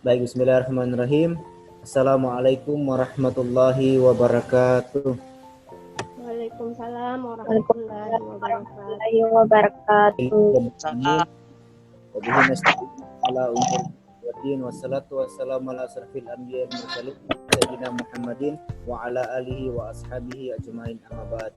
Baik, bismillahirrahmanirrahim. Assalamualaikum warahmatullahi wabarakatuh. Waalaikumsalam warahmatullahi wabarakatuh. warahmatullahi wabarakatuh. Amin. Wabihi nasta'in ala umur wadin wassalatu wassalamu ala asrafil anbiya wal mursalin sayyidina Muhammadin wa ala alihi wa ashabihi ajmain amma ba'd.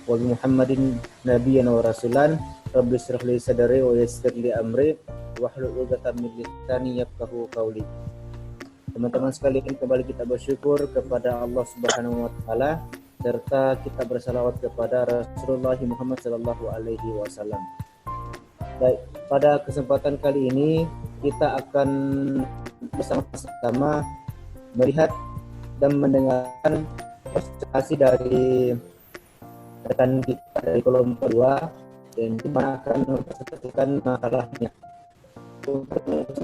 Wa bi Muhammadin nabiyyan wa rasulan rabbi shrah li sadri wa yassir li amri wahlul 'uqdatam min lisani yafqahu qawli. Teman-teman sekalian, kembali kita bersyukur kepada Allah Subhanahu wa taala serta kita bersalawat kepada Rasulullah Muhammad sallallahu alaihi wasallam. Baik, pada kesempatan kali ini kita akan bersama-sama melihat dan mendengarkan presentasi dari rekan kita dari kelompok 2 yang dimana akan mempresentasikan makalahnya. Untuk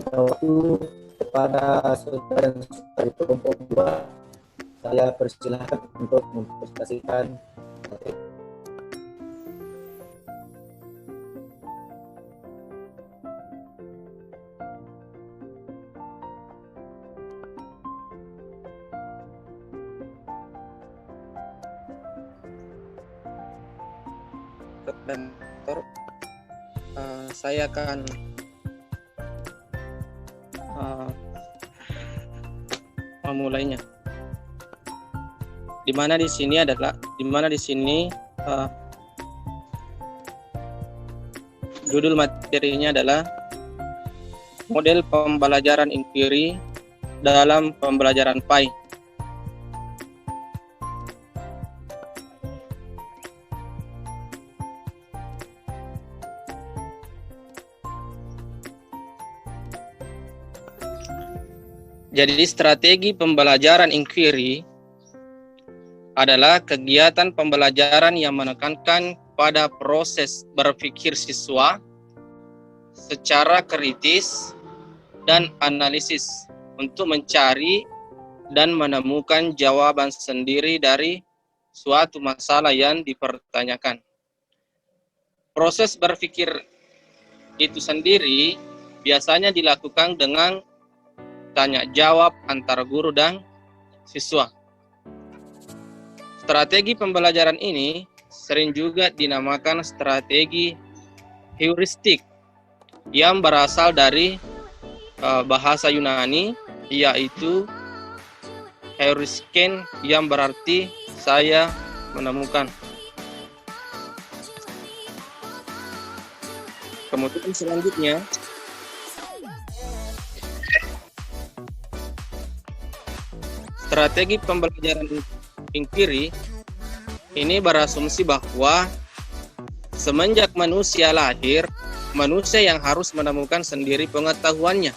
waktu kepada saudara dan saudari kelompok 2, saya persilahkan untuk mempresentasikan materi. Saya akan memulainya. Di mana di sini judul materinya adalah model pembelajaran inquiry dalam pembelajaran PAI. Jadi strategi pembelajaran inquiry adalah kegiatan pembelajaran yang menekankan pada proses berpikir siswa secara kritis dan analisis untuk mencari dan menemukan jawaban sendiri dari suatu masalah yang dipertanyakan. Proses berpikir itu sendiri biasanya dilakukan dengan tanya jawab antara guru dan siswa. Strategi pembelajaran ini sering juga dinamakan strategi heuristik yang berasal dari bahasa Yunani, yaitu heuriskén yang berarti saya menemukan. Kemudian selanjutnya strategi pembelajaran inquiry ini berasumsi bahwa semenjak manusia lahir, manusia yang harus menemukan sendiri pengetahuannya.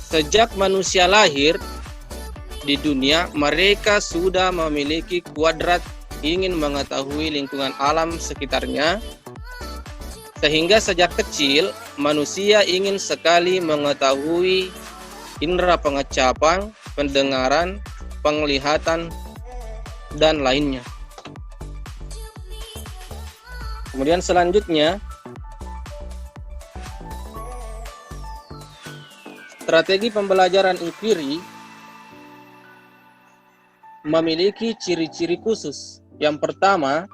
Sejak manusia lahir di dunia, mereka sudah memiliki kuadrat ingin mengetahui lingkungan alam sekitarnya, sehingga sejak kecil manusia ingin sekali mengetahui indera pengecapan, pendengaran, penglihatan, dan lainnya. Kemudian selanjutnya, strategi pembelajaran inquiry memiliki ciri-ciri khusus. Yang pertama,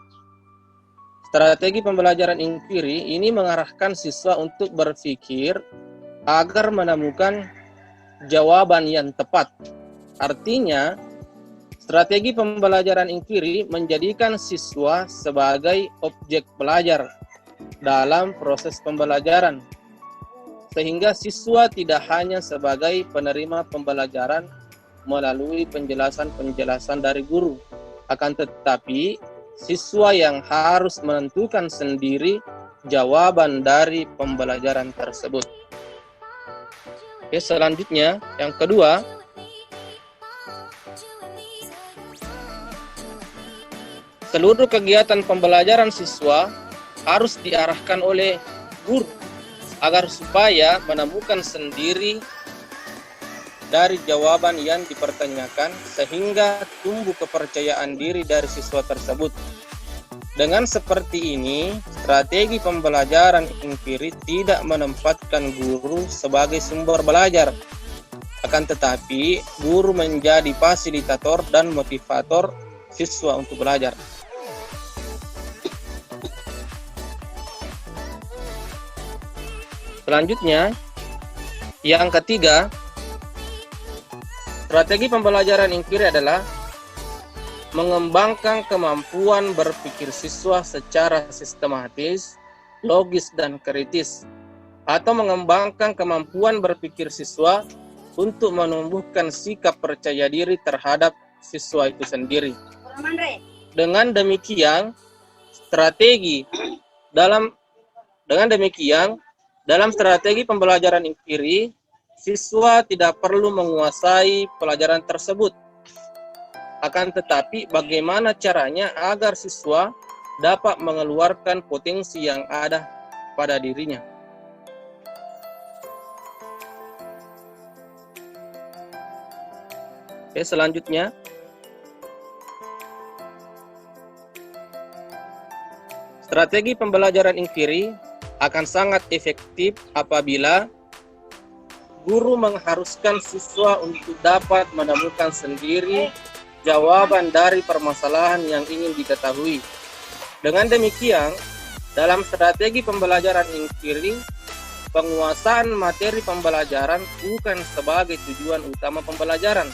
strategi pembelajaran inquiry ini mengarahkan siswa untuk berpikir agar menemukan jawaban yang tepat. Artinya, strategi pembelajaran inquiry menjadikan siswa sebagai objek belajar dalam proses pembelajaran, sehingga siswa tidak hanya sebagai penerima pembelajaran melalui penjelasan-penjelasan dari guru, akan tetapi siswa yang harus menentukan sendiri jawaban dari pembelajaran tersebut. Oke, selanjutnya yang kedua, seluruh kegiatan pembelajaran siswa harus diarahkan oleh guru agar supaya menemukan sendiri dari jawaban yang dipertanyakan sehingga tumbuh kepercayaan diri dari siswa tersebut. Dengan seperti ini, strategi pembelajaran empirik tidak menempatkan guru sebagai sumber belajar. Akan tetapi, guru menjadi fasilitator dan motivator siswa untuk belajar. Selanjutnya, yang ketiga, strategi pembelajaran empirik adalah mengembangkan kemampuan berpikir siswa secara sistematis, logis, dan kritis, atau mengembangkan kemampuan berpikir siswa untuk menumbuhkan sikap percaya diri terhadap siswa itu sendiri. Dengan demikian, dalam strategi pembelajaran empirik, siswa tidak perlu menguasai pelajaran tersebut. Akan tetapi, bagaimana caranya agar siswa dapat mengeluarkan potensi yang ada pada dirinya. Oke, selanjutnya. Strategi pembelajaran empirik akan sangat efektif apabila guru mengharuskan siswa untuk dapat menemukan sendiri jawaban dari permasalahan yang ingin diketahui. Dengan demikian, dalam strategi pembelajaran empirik, penguasaan materi pembelajaran bukan sebagai tujuan utama pembelajaran.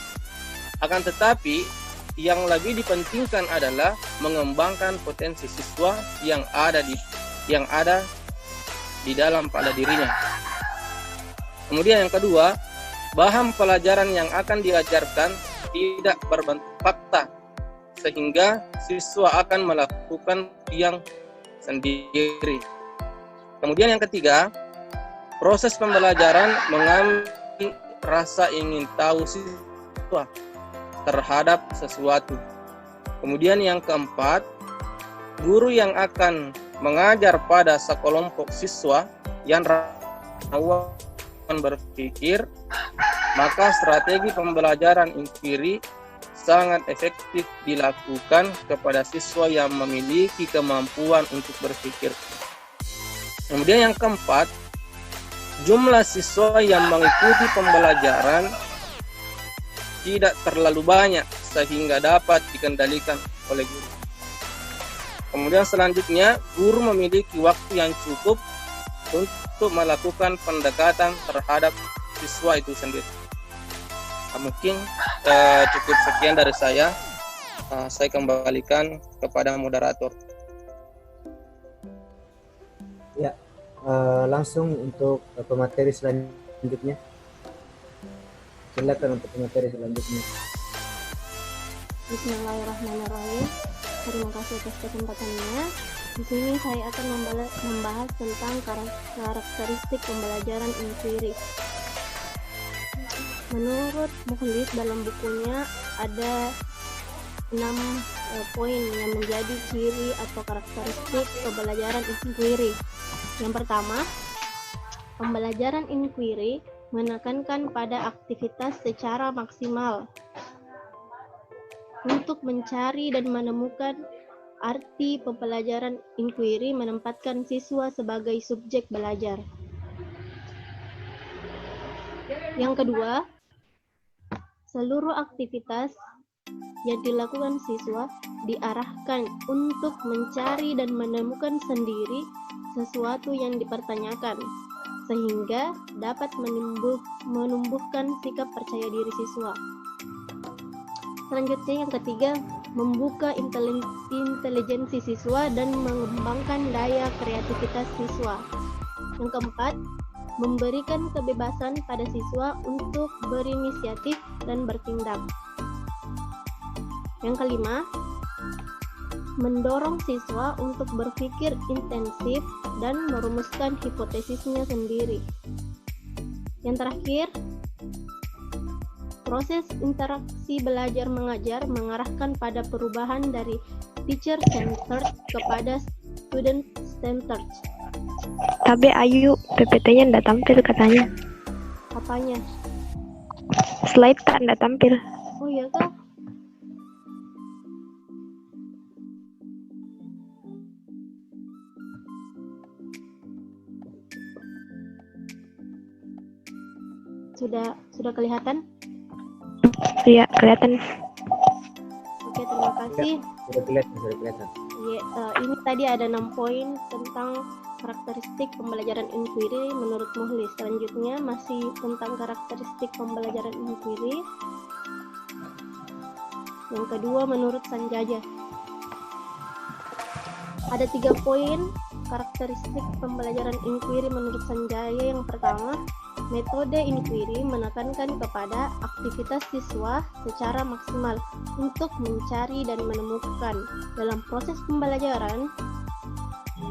Akan tetapi, yang lebih dipentingkan adalah mengembangkan potensi siswa yang ada di dalam pada dirinya. Kemudian yang kedua, bahan pelajaran yang akan diajarkan tidak berbentuk fakta, sehingga siswa akan melakukan yang sendiri. Kemudian yang ketiga, proses pembelajaran mengambil rasa ingin tahu siswa terhadap sesuatu. Kemudian yang keempat, guru yang akan mengajar pada sekelompok siswa yang rawan berpikir, maka strategi pembelajaran empirik sangat efektif dilakukan kepada siswa yang memiliki kemampuan untuk berpikir. Kemudian yang keempat, jumlah siswa yang mengikuti pembelajaran tidak terlalu banyak sehingga dapat dikendalikan oleh guru. Kemudian selanjutnya, guru memiliki waktu yang cukup untuk melakukan pendekatan terhadap siswa itu sendiri. Mungkin cukup sekian dari saya. Saya kembalikan kepada moderator. Ya, langsung untuk pemateri selanjutnya. Silakan untuk pemateri selanjutnya. Bismillahirrahmanirrahim. Terima kasih atas kesempatannya. Di sini saya akan membahas tentang karakteristik pembelajaran empirik. Menurut Mukhlis dalam bukunya ada 6 poin yang menjadi ciri atau karakteristik pembelajaran empirik. Yang pertama, pembelajaran empirik menekankan pada aktivitas secara maksimal untuk mencari dan menemukan arti. Pembelajaran inquiry menempatkan siswa sebagai subjek belajar. Yang kedua, seluruh aktivitas yang dilakukan siswa diarahkan untuk mencari dan menemukan sendiri sesuatu yang dipertanyakan, sehingga dapat menumbuhkan sikap percaya diri siswa. Selanjutnya yang ketiga, membuka intelijensi siswa dan mengembangkan daya kreativitas siswa. Yang keempat, memberikan kebebasan pada siswa untuk berinisiatif dan bertindak. Yang kelima, mendorong siswa untuk berpikir intensif dan merumuskan hipotesisnya sendiri. Yang terakhir, proses interaksi belajar mengajar mengarahkan pada perubahan dari teacher centered kepada student centered. Tapi Ayu, PPT-nya nggak tampil katanya. Apanya? Slide kan nggak tampil. Oh iya kak? sudah kelihatan? Iya, kelihatan. Oke, terima kasih. Sudah kelihatan. Ya, ini tadi ada 6 poin tentang karakteristik pembelajaran inquiry menurut Muhlis. Selanjutnya masih tentang karakteristik pembelajaran inquiry. Yang kedua menurut Sanjaya. Ada 3 poin karakteristik pembelajaran inquiry menurut Sanjaya. Yang pertama, metode inquiry menekankan kepada aktivitas siswa secara maksimal untuk mencari dan menemukan. Dalam proses pembelajaran,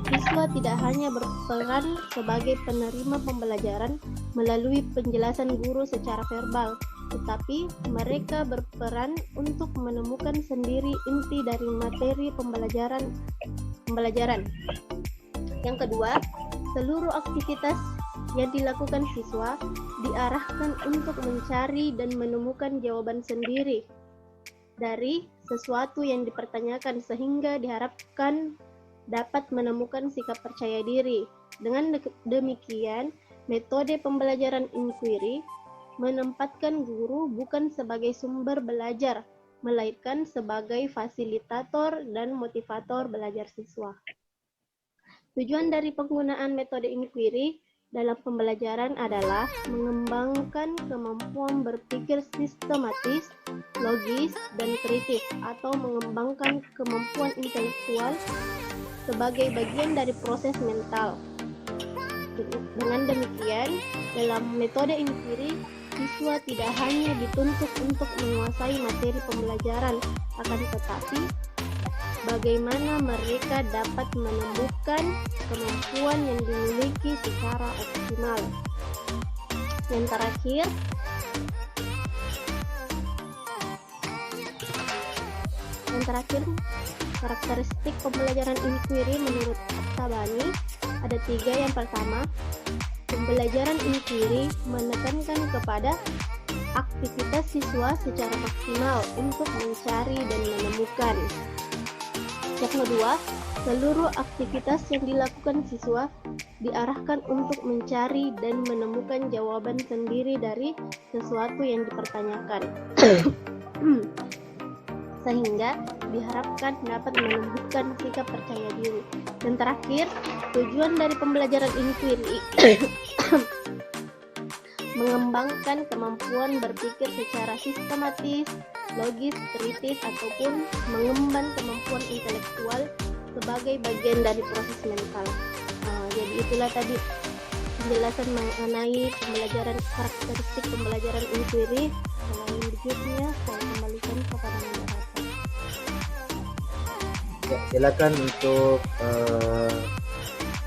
siswa tidak hanya berperan sebagai penerima pembelajaran melalui penjelasan guru secara verbal, tetapi mereka berperan untuk menemukan sendiri inti dari materi pembelajaran. Yang kedua, seluruh aktivitas yang dilakukan siswa diarahkan untuk mencari dan menemukan jawaban sendiri dari sesuatu yang dipertanyakan sehingga diharapkan dapat menemukan sikap percaya diri. Dengan demikian, metode pembelajaran inquiry menempatkan guru bukan sebagai sumber belajar, melainkan sebagai fasilitator dan motivator belajar siswa. Tujuan dari penggunaan metode inquiry dalam pembelajaran adalah mengembangkan kemampuan berpikir sistematis, logis, dan kritis, atau mengembangkan kemampuan intelektual sebagai bagian dari proses mental. Dengan demikian, dalam metode inquiry, siswa tidak hanya dituntut untuk menguasai materi pembelajaran, akan tetapi bagaimana mereka dapat menemukan kemampuan yang dimiliki secara optimal. Yang terakhir, karakteristik pembelajaran inquiry menurut Tabani ada 3. Yang pertama, pembelajaran inquiry menekankan kepada aktivitas siswa secara maksimal untuk mencari dan menemukan. Yang kedua, seluruh aktivitas yang dilakukan siswa diarahkan untuk mencari dan menemukan jawaban sendiri dari sesuatu yang dipertanyakan, sehingga diharapkan dapat menumbuhkan sikap percaya diri. Dan terakhir, tujuan dari pembelajaran inquiry mengembangkan kemampuan berpikir secara sistematis, logis, kritis, ataupun mengemban kemampuan intelektual sebagai bagian dari proses mental. Jadi itulah tadi penjelasan mengenai karakteristik pembelajaran inquiry. Yang berikutnya saya kembalikan kepada moderator. Ya, silakan untuk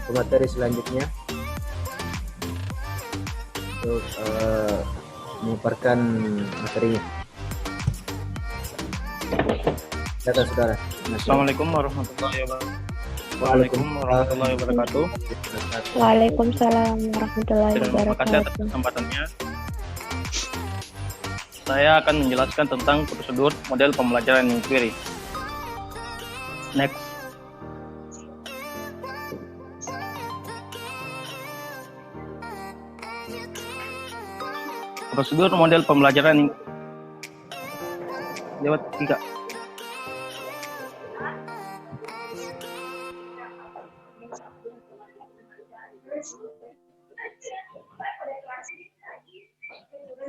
pemateri selanjutnya untuk memaparkan materinya. Silakan saudara. Assalamualaikum warahmatullahi wabarakatuh. Waalaikumsalam warahmatullahi Terima kasih atas wabarakatuh. kesempatannya. Saya akan menjelaskan tentang prosedur model pembelajaran inquiry. Next. Prosedur model pembelajaran lewat 3.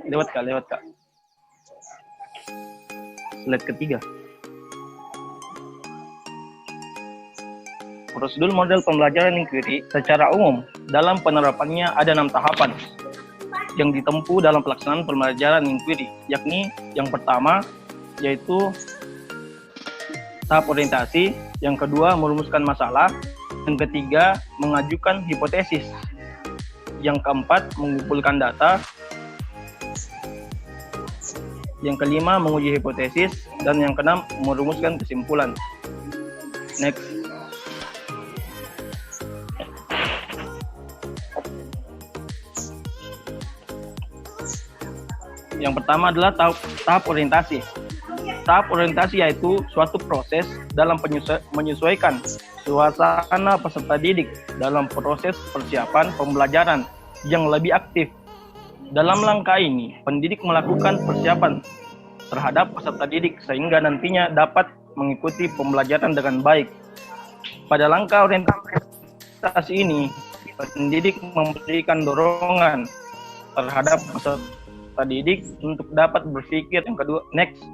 Lewat kak. Slide ketiga. Prosedur model pembelajaran inquiry secara umum dalam penerapannya ada 6 tahapan yang ditempuh dalam pelaksanaan pembelajaran inquiry, yakni yang pertama yaitu tahap orientasi, yang kedua merumuskan masalah, yang ketiga mengajukan hipotesis, yang keempat mengumpulkan data, yang kelima menguji hipotesis, dan yang keenam merumuskan kesimpulan. Next. Yang pertama adalah tahap orientasi. Tahap orientasi yaitu suatu proses dalam menyesuaikan suasana peserta didik dalam proses persiapan pembelajaran yang lebih aktif Dalam langkah ini, pendidik melakukan persiapan terhadap peserta didik sehingga nantinya dapat mengikuti pembelajaran dengan baik. Pada langkah orientasi ini, pendidik memberikan dorongan terhadap peserta didik untuk dapat berpikir. Yang kedua, next.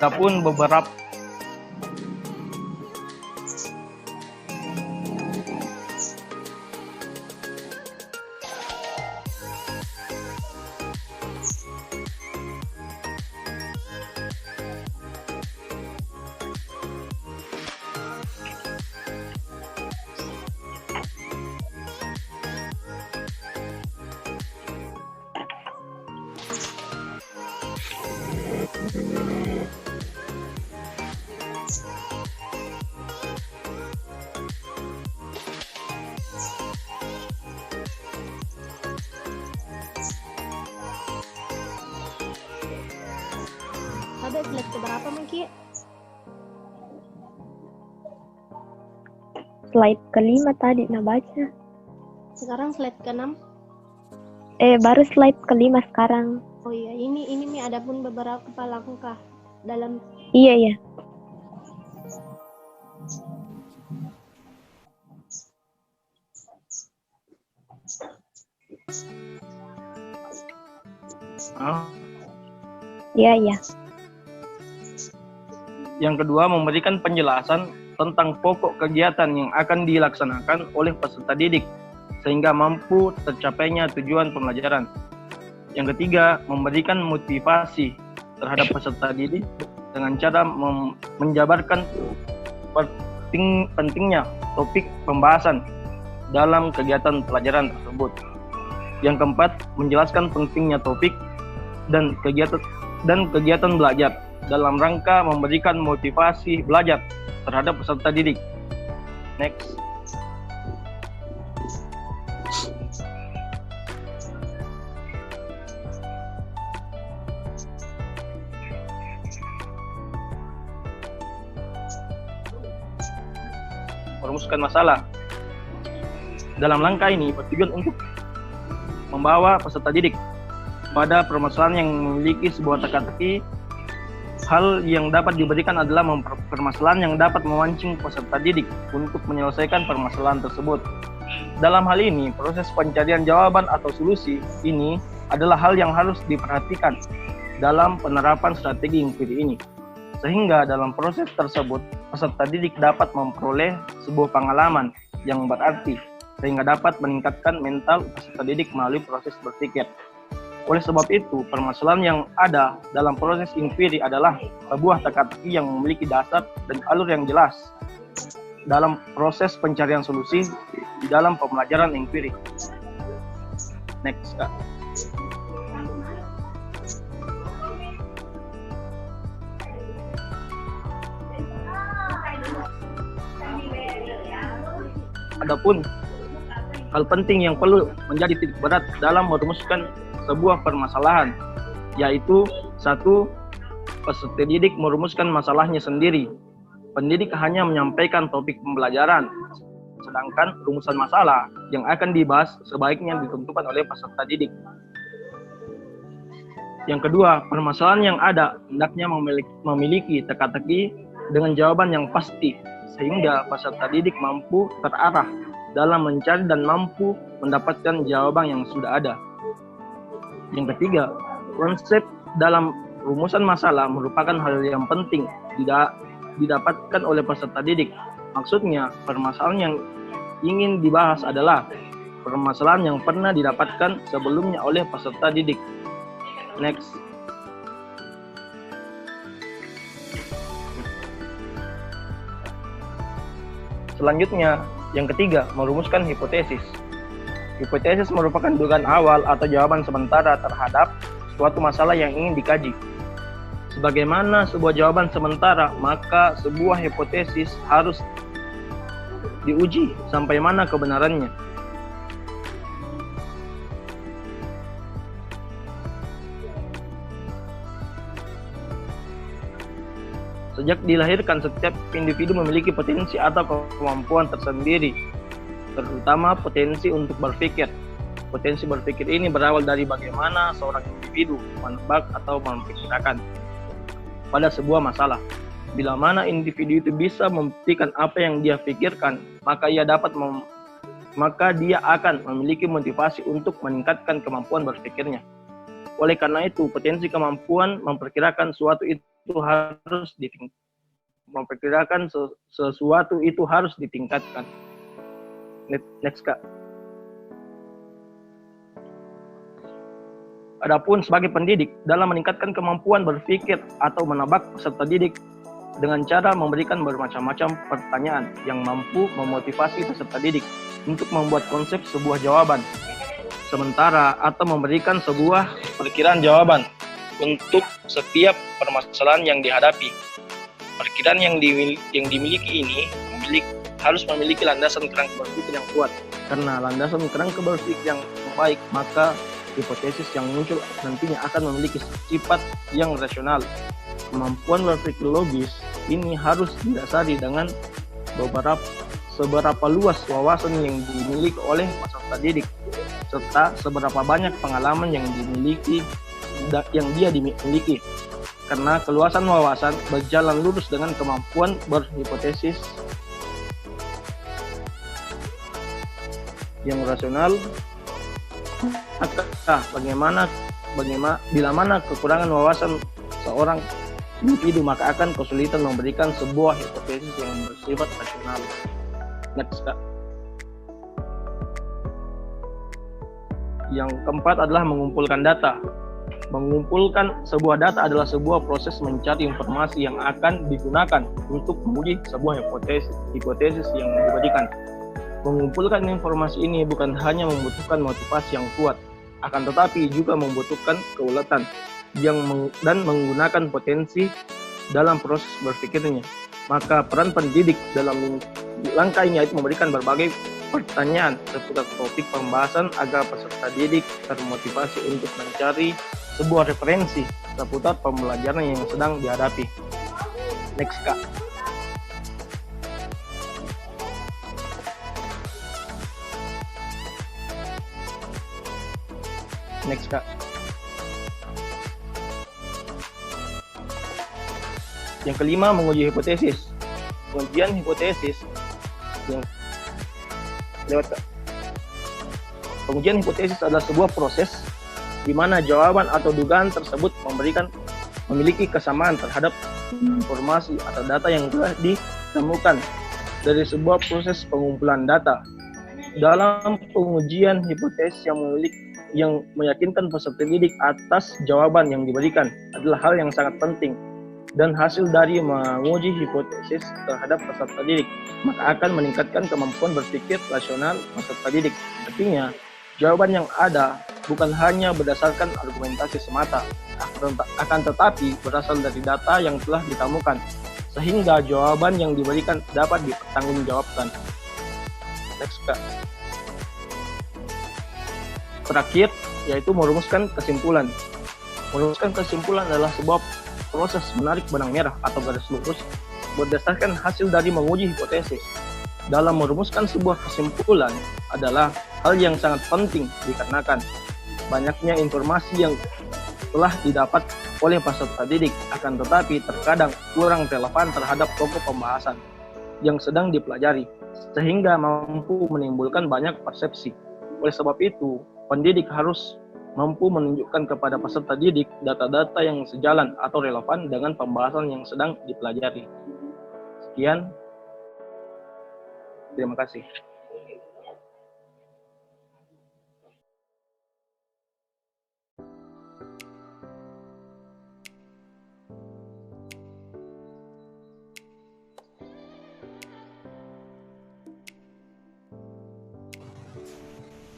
Adapun beberapa Ada slide keberapa Maki? Slide kelima tadi nah baca. Sekarang slide ke-6. Baru slide kelima sekarang. Oh iya, ini Mi ada pun beberapa langkah dalam Iya ya. Iya ya. Yang kedua, memberikan penjelasan tentang pokok kegiatan yang akan dilaksanakan oleh peserta didik sehingga mampu tercapainya tujuan pembelajaran. Yang ketiga, memberikan motivasi terhadap peserta didik dengan cara menjabarkan pentingnya topik pembahasan dalam kegiatan pelajaran tersebut. Yang keempat, menjelaskan pentingnya topik dan kegiatan belajar dalam rangka memberikan motivasi belajar terhadap peserta didik. Next. Merumuskan masalah. Dalam langkah ini bertujuan untuk membawa peserta didik pada permasalahan yang memiliki sebuah teka-teki. Hal yang dapat diberikan adalah permasalahan yang dapat memancing peserta didik untuk menyelesaikan permasalahan tersebut. Dalam hal ini, proses pencarian jawaban atau solusi ini adalah hal yang harus diperhatikan dalam penerapan strategi inquiry ini. Sehingga dalam proses tersebut, peserta didik dapat memperoleh sebuah pengalaman yang berarti, sehingga dapat meningkatkan mental peserta didik melalui proses berpikir. Oleh sebab itu, permasalahan yang ada dalam proses inquiry adalah sebuah teka-teki yang memiliki dasar dan alur yang jelas dalam proses pencarian solusi di dalam pembelajaran inquiry. Next, Kak. Adapun hal penting yang perlu menjadi titik berat dalam merumuskan sebuah permasalahan, yaitu 1. Peserta didik merumuskan masalahnya sendiri. Pendidik hanya menyampaikan topik pembelajaran, sedangkan rumusan masalah yang akan dibahas sebaiknya ditentukan oleh peserta didik. Yang kedua, permasalahan yang ada hendaknya memiliki teka-teki dengan jawaban yang pasti, sehingga peserta didik mampu terarah dalam mencari dan mampu mendapatkan jawaban yang sudah ada. Yang ketiga, konsep dalam rumusan masalah merupakan hal yang penting didapatkan oleh peserta didik. Maksudnya, permasalahan yang ingin dibahas adalah permasalahan yang pernah didapatkan sebelumnya oleh peserta didik. Next. Selanjutnya, yang ketiga, merumuskan hipotesis. Hipotesis merupakan dugaan awal atau jawaban sementara terhadap suatu masalah yang ingin dikaji. Sebagaimana sebuah jawaban sementara, maka sebuah hipotesis harus diuji sampai mana kebenarannya. Sejak dilahirkan, setiap individu memiliki potensi atau kemampuan tersendiri terutama potensi untuk berpikir. Potensi berpikir ini berawal dari bagaimana seorang individu menebak atau memperkirakan pada sebuah masalah. Bila mana individu itu bisa membuktikan apa yang dia pikirkan, maka dia akan memiliki motivasi untuk meningkatkan kemampuan berpikirnya. Oleh karena itu, potensi kemampuan memperkirakan sesuatu itu harus ditingkatkan. Next, Kak. Adapun sebagai pendidik, dalam meningkatkan kemampuan berpikir atau menebak peserta didik dengan cara memberikan bermacam-macam pertanyaan yang mampu memotivasi peserta didik untuk membuat konsep sebuah jawaban sementara atau memberikan sebuah perkiraan jawaban untuk setiap permasalahan yang dihadapi. Perkiraan yang dimiliki ini harus memiliki landasan kerangka berpikir yang kuat. Karena landasan kerangka berpikir yang baik, maka hipotesis yang muncul nantinya akan memiliki sifat yang rasional. Kemampuan berpikir logis ini harus didasari dengan seberapa luas wawasan yang dimiliki oleh peserta didik, serta seberapa banyak pengalaman yang dia dimiliki. Karena keluasan wawasan berjalan lurus dengan kemampuan berhipotesis yang rasional. Bila mana kekurangan wawasan seorang individu, maka akan kesulitan memberikan sebuah hipotesis yang bersifat rasional. Next, Kak. Yang keempat adalah mengumpulkan data. Mengumpulkan sebuah data adalah sebuah proses mencari informasi yang akan digunakan untuk menguji sebuah hipotesis yang diberikan. Mengumpulkan informasi ini bukan hanya membutuhkan motivasi yang kuat, akan tetapi juga membutuhkan keuletan dan menggunakan potensi dalam proses berpikirnya. Maka peran pendidik dalam langkah ini yaitu memberikan berbagai pertanyaan seputar topik pembahasan agar peserta didik termotivasi untuk mencari sebuah referensi seputar pembelajaran yang sedang dihadapi. Next, Kak. Next, Kak. Yang kelima, menguji hipotesis. Pengujian hipotesis yang lewat, Kak. Pengujian hipotesis adalah sebuah proses di mana jawaban atau dugaan tersebut memiliki kesamaan terhadap informasi atau data yang telah ditemukan dari sebuah proses pengumpulan data. Dalam pengujian hipotesis yang meyakinkan peserta didik atas jawaban yang diberikan adalah hal yang sangat penting, dan hasil dari menguji hipotesis terhadap peserta didik maka akan meningkatkan kemampuan berpikir rasional peserta didik. Artinya, jawaban yang ada bukan hanya berdasarkan argumentasi semata, akan tetapi berasal dari data yang telah ditemukan, sehingga jawaban yang diberikan dapat dipertanggungjawabkan. Next, Kak. Terakhir, yaitu merumuskan kesimpulan. Merumuskan kesimpulan adalah sebuah proses menarik benang merah atau garis lurus berdasarkan hasil dari menguji hipotesis. Dalam merumuskan sebuah kesimpulan adalah hal yang sangat penting dikarenakan banyaknya informasi yang telah didapat oleh peserta didik, akan tetapi terkadang kurang relevan terhadap pokok pembahasan yang sedang dipelajari, sehingga mampu menimbulkan banyak persepsi. Oleh sebab itu, pendidik harus mampu menunjukkan kepada peserta didik data-data yang sejalan atau relevan dengan pembahasan yang sedang dipelajari. Sekian. Terima kasih.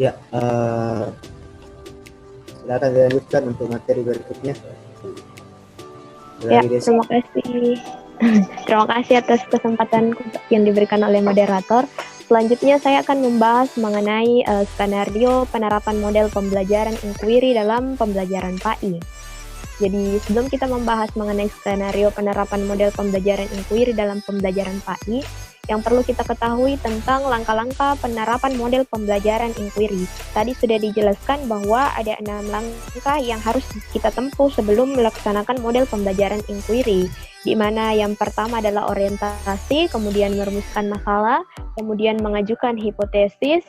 Ya, silakan dilanjutkan untuk materi berikutnya. Ya, terima kasih. Terima kasih atas kesempatan yang diberikan oleh moderator. Selanjutnya saya akan membahas mengenai skenario penerapan model pembelajaran inquiry dalam pembelajaran PAI. Jadi sebelum kita membahas mengenai skenario penerapan model pembelajaran inquiry dalam pembelajaran PAI, yang perlu kita ketahui tentang langkah-langkah penerapan model pembelajaran inquiry. Tadi sudah dijelaskan bahwa ada 6 langkah yang harus kita tempuh sebelum melaksanakan model pembelajaran inquiry, di mana yang pertama adalah orientasi, kemudian merumuskan masalah, kemudian mengajukan hipotesis,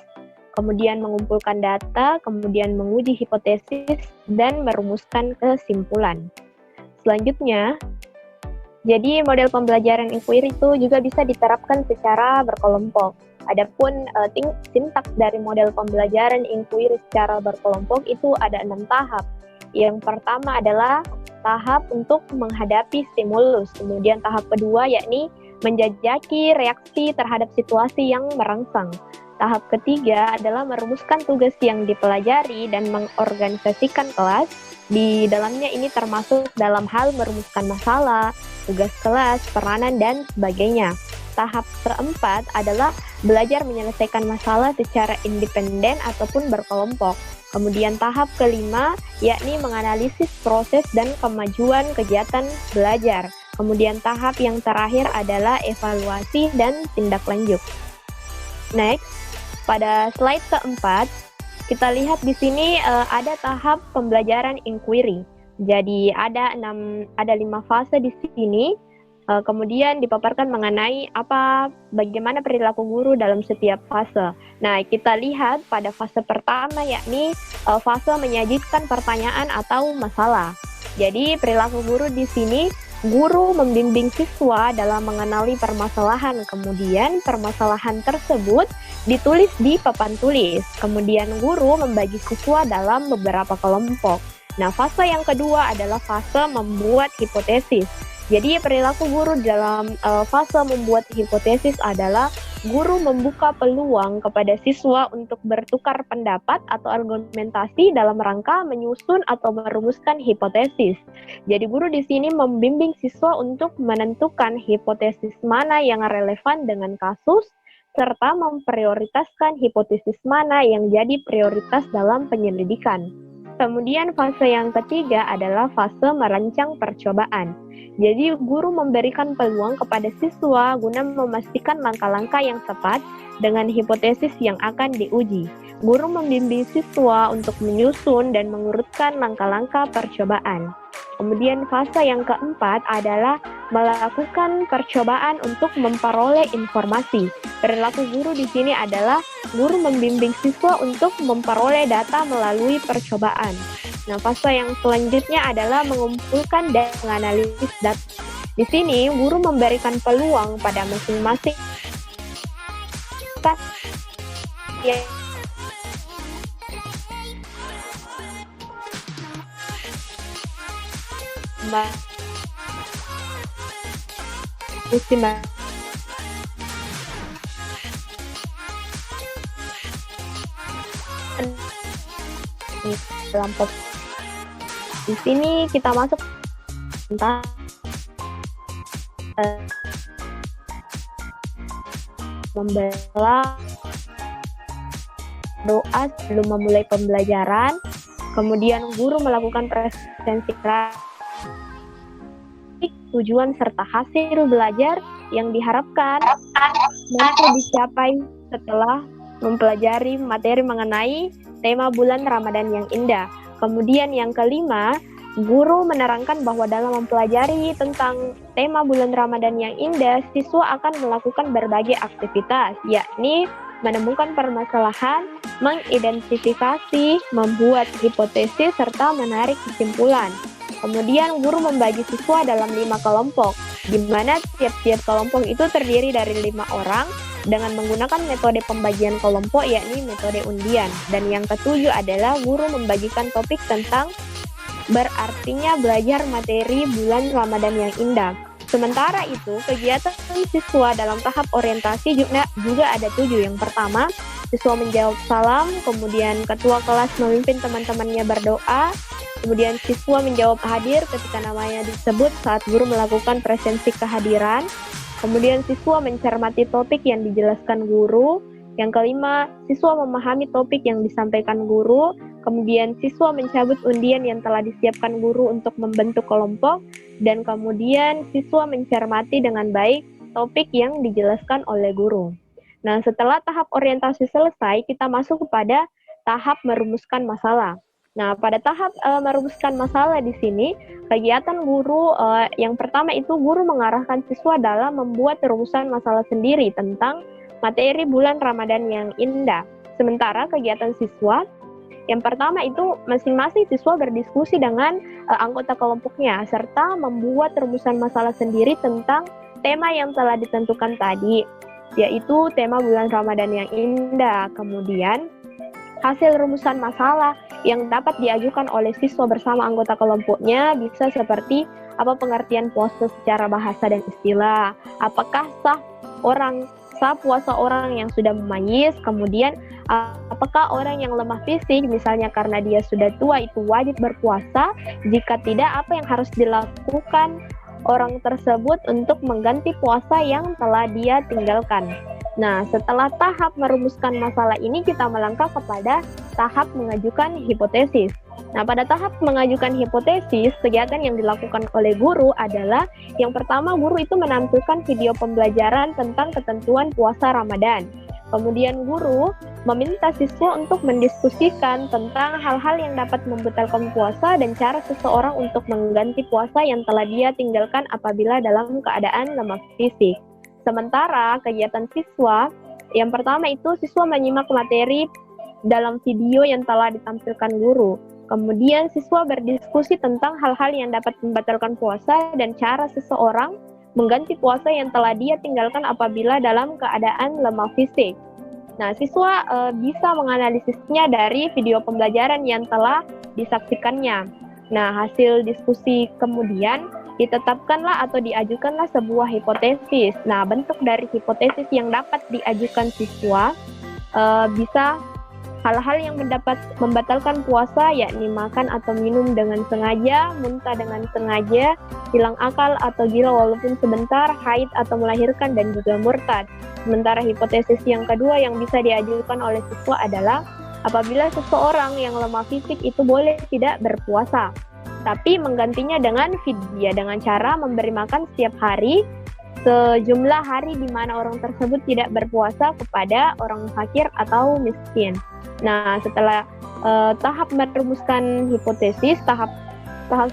kemudian mengumpulkan data, kemudian menguji hipotesis, dan merumuskan kesimpulan. Selanjutnya, jadi model pembelajaran inquiry itu juga bisa diterapkan secara berkelompok. Adapun sintaks dari model pembelajaran inquiry secara berkelompok itu ada 6 tahap. Yang pertama adalah tahap untuk menghadapi stimulus. Kemudian tahap kedua yakni menjajaki reaksi terhadap situasi yang merangsang. Tahap ketiga adalah merumuskan tugas yang dipelajari dan mengorganisasikan kelas. Di dalamnya ini termasuk dalam hal merumuskan masalah, tugas kelas, peranan, dan sebagainya. Tahap keempat adalah belajar menyelesaikan masalah secara independen ataupun berkelompok. Kemudian tahap kelima yakni menganalisis proses dan kemajuan kegiatan belajar. Kemudian tahap yang terakhir adalah evaluasi dan tindak lanjut. Next, pada slide keempat, kita lihat di sini ada tahap pembelajaran inquiry. Jadi ada 5 fase di sini. Kemudian dipaparkan mengenai bagaimana perilaku guru dalam setiap fase. Nah, kita lihat pada fase pertama yakni fase menyajikan pertanyaan atau masalah. Jadi perilaku guru di sini, guru membimbing siswa dalam mengenali permasalahan, kemudian permasalahan tersebut ditulis di papan tulis. Kemudian guru membagi siswa dalam beberapa kelompok. Nah, fase yang kedua adalah fase membuat hipotesis. Jadi perilaku guru dalam fase membuat hipotesis adalah guru membuka peluang kepada siswa untuk bertukar pendapat atau argumentasi dalam rangka menyusun atau merumuskan hipotesis. Jadi guru di sini membimbing siswa untuk menentukan hipotesis mana yang relevan dengan kasus, serta memprioritaskan hipotesis mana yang jadi prioritas dalam penyelidikan. Kemudian fase yang ketiga adalah fase merancang percobaan. Jadi guru memberikan peluang kepada siswa guna memastikan langkah-langkah yang tepat dengan hipotesis yang akan diuji. Guru membimbing siswa untuk menyusun dan mengurutkan langkah-langkah percobaan. Kemudian fase yang keempat adalah melakukan percobaan untuk memperoleh informasi. Perilaku guru di sini adalah guru membimbing siswa untuk memperoleh data melalui percobaan. Nah, fase yang selanjutnya adalah mengumpulkan dan menganalisis data. Di sini, guru memberikan peluang pada masing-masing dalam di sini kita masuk tentang membela doa sebelum memulai pembelajaran. Kemudian guru melakukan presensi tujuan serta hasil belajar yang diharapkan mampu dicapai setelah mempelajari materi mengenai tema bulan Ramadan yang indah. Kemudian yang kelima, guru menerangkan bahwa dalam mempelajari tentang tema bulan Ramadan yang indah, siswa akan melakukan berbagai aktivitas, yakni menemukan permasalahan, mengidentifikasi, membuat hipotesis, serta menarik kesimpulan. Kemudian guru membagi siswa dalam 5 kelompok, di mana tiap-tiap kelompok itu terdiri dari 5 orang dengan menggunakan metode pembagian kelompok yakni metode undian. Dan yang ketujuh adalah guru membagikan topik tentang berartinya belajar materi bulan Ramadan yang indah. Sementara itu, kegiatan siswa dalam tahap orientasi juga ada 7. Yang pertama, siswa menjawab salam, kemudian ketua kelas memimpin teman-temannya berdoa, kemudian siswa menjawab hadir ketika namanya disebut saat guru melakukan presensi kehadiran, kemudian siswa mencermati topik yang dijelaskan guru, yang kelima, siswa memahami topik yang disampaikan guru, kemudian siswa mencabut undian yang telah disiapkan guru untuk membentuk kelompok, dan kemudian siswa mencermati dengan baik topik yang dijelaskan oleh guru. Nah, setelah tahap orientasi selesai, kita masuk kepada tahap merumuskan masalah. Nah, pada tahap merumuskan masalah di sini, kegiatan guru yang pertama itu guru mengarahkan siswa dalam membuat rumusan masalah sendiri tentang materi bulan Ramadan yang indah. Sementara kegiatan siswa yang pertama itu masing-masing siswa berdiskusi dengan anggota kelompoknya serta membuat rumusan masalah sendiri tentang tema yang telah ditentukan tadi, yaitu tema bulan Ramadan yang indah. Kemudian hasil rumusan masalah yang dapat diajukan oleh siswa bersama anggota kelompoknya bisa seperti apa pengertian puasa secara bahasa dan istilah, apakah sah puasa orang yang sudah memayis, kemudian apakah orang yang lemah fisik misalnya karena dia sudah tua itu wajib berpuasa, jika tidak apa yang harus dilakukan orang tersebut untuk mengganti puasa yang telah dia tinggalkan. Nah, setelah tahap merumuskan masalah ini, kita melangkah kepada tahap mengajukan hipotesis. Nah, pada tahap mengajukan hipotesis, kegiatan yang dilakukan oleh guru adalah yang pertama, guru itu menampilkan video pembelajaran tentang ketentuan puasa Ramadan. Kemudian guru meminta siswa untuk mendiskusikan tentang hal-hal yang dapat membatalkan puasa dan cara seseorang untuk mengganti puasa yang telah dia tinggalkan apabila dalam keadaan lemah fisik. Sementara kegiatan siswa, yang pertama itu siswa menyimak materi dalam video yang telah ditampilkan guru. Kemudian siswa berdiskusi tentang hal-hal yang dapat membatalkan puasa dan cara seseorang mengganti puasa yang telah dia tinggalkan apabila dalam keadaan lemah fisik. Nah, siswa bisa menganalisisnya dari video pembelajaran yang telah disaksikannya. Nah, hasil diskusi kemudian ditetapkanlah atau diajukanlah sebuah hipotesis. Nah, bentuk dari hipotesis yang dapat diajukan siswa bisa hal-hal yang membatalkan puasa, yakni makan atau minum dengan sengaja, muntah dengan sengaja, hilang akal atau gila walaupun sebentar, haid atau melahirkan, dan juga murtad. Sementara hipotesis yang kedua yang bisa diajukan oleh siswa adalah apabila seseorang yang lemah fisik itu boleh tidak berpuasa, tapi menggantinya dengan fidyah dengan cara memberi makan setiap hari sejumlah hari di mana orang tersebut tidak berpuasa kepada orang fakir atau miskin. Nah, setelah tahap merumuskan hipotesis, tahap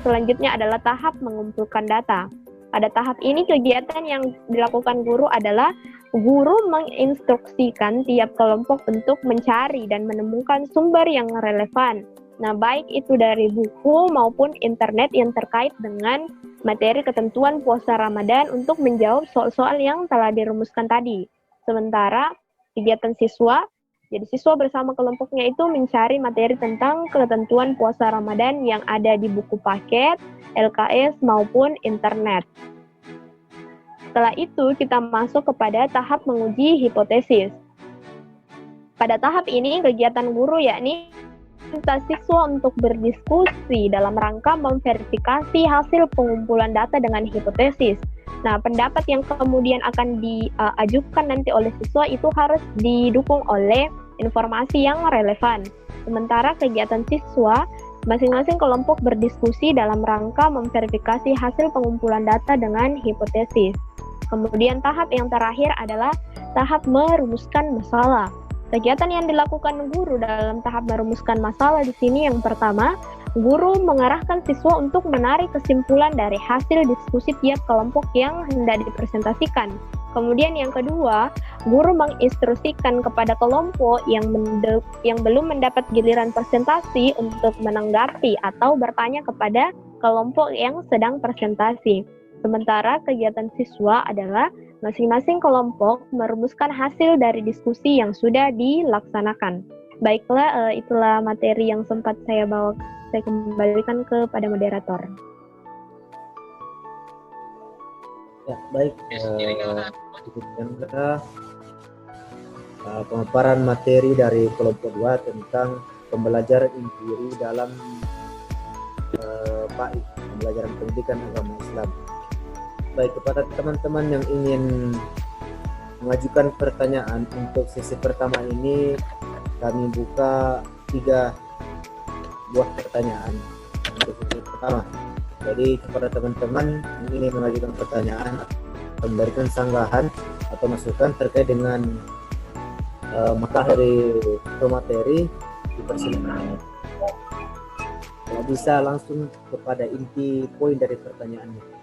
selanjutnya adalah tahap mengumpulkan data. Pada tahap ini kegiatan yang dilakukan guru adalah guru menginstruksikan tiap kelompok untuk mencari dan menemukan sumber yang relevan. Nah, baik itu dari buku maupun internet yang terkait dengan materi ketentuan puasa Ramadan untuk menjawab soal-soal yang telah dirumuskan tadi. Sementara kegiatan siswa, jadi siswa bersama kelompoknya itu mencari materi tentang ketentuan puasa Ramadan yang ada di buku paket, LKS maupun internet. Setelah itu kita masuk kepada tahap menguji hipotesis. Pada tahap ini kegiatan guru yakni minta siswa untuk berdiskusi dalam rangka memverifikasi hasil pengumpulan data dengan hipotesis. Nah, pendapat yang kemudian akan diajukan nanti oleh siswa itu harus didukung oleh informasi yang relevan. Sementara kegiatan siswa, masing-masing kelompok berdiskusi dalam rangka memverifikasi hasil pengumpulan data dengan hipotesis. Kemudian tahap yang terakhir adalah tahap merumuskan masalah. Kegiatan yang dilakukan guru dalam tahap merumuskan masalah di sini yang pertama, guru mengarahkan siswa untuk menarik kesimpulan dari hasil diskusi tiap kelompok yang hendak dipresentasikan. Kemudian yang kedua, guru menginstruksikan kepada kelompok yang belum mendapat giliran presentasi untuk menanggapi atau bertanya kepada kelompok yang sedang presentasi. Sementara kegiatan siswa adalah masing-masing kelompok merumuskan hasil dari diskusi yang sudah dilaksanakan. Baiklah, itulah materi yang sempat saya bawa. Saya kembalikan kepada moderator. Ya, baik. Demikianlah pemaparan materi dari kelompok 2 tentang pembelajaran inquiry dalam PAI, pembelajaran pendidikan agama Islam. Baik, kepada teman-teman yang ingin mengajukan pertanyaan untuk sesi pertama ini, kami buka 3 buah pertanyaan untuk sesi pertama. Jadi kepada teman-teman yang ingin mengajukan pertanyaan memberikan sanggahan atau masukan terkait dengan materi materi dipersilakan. Kalau bisa langsung kepada inti poin dari pertanyaannya.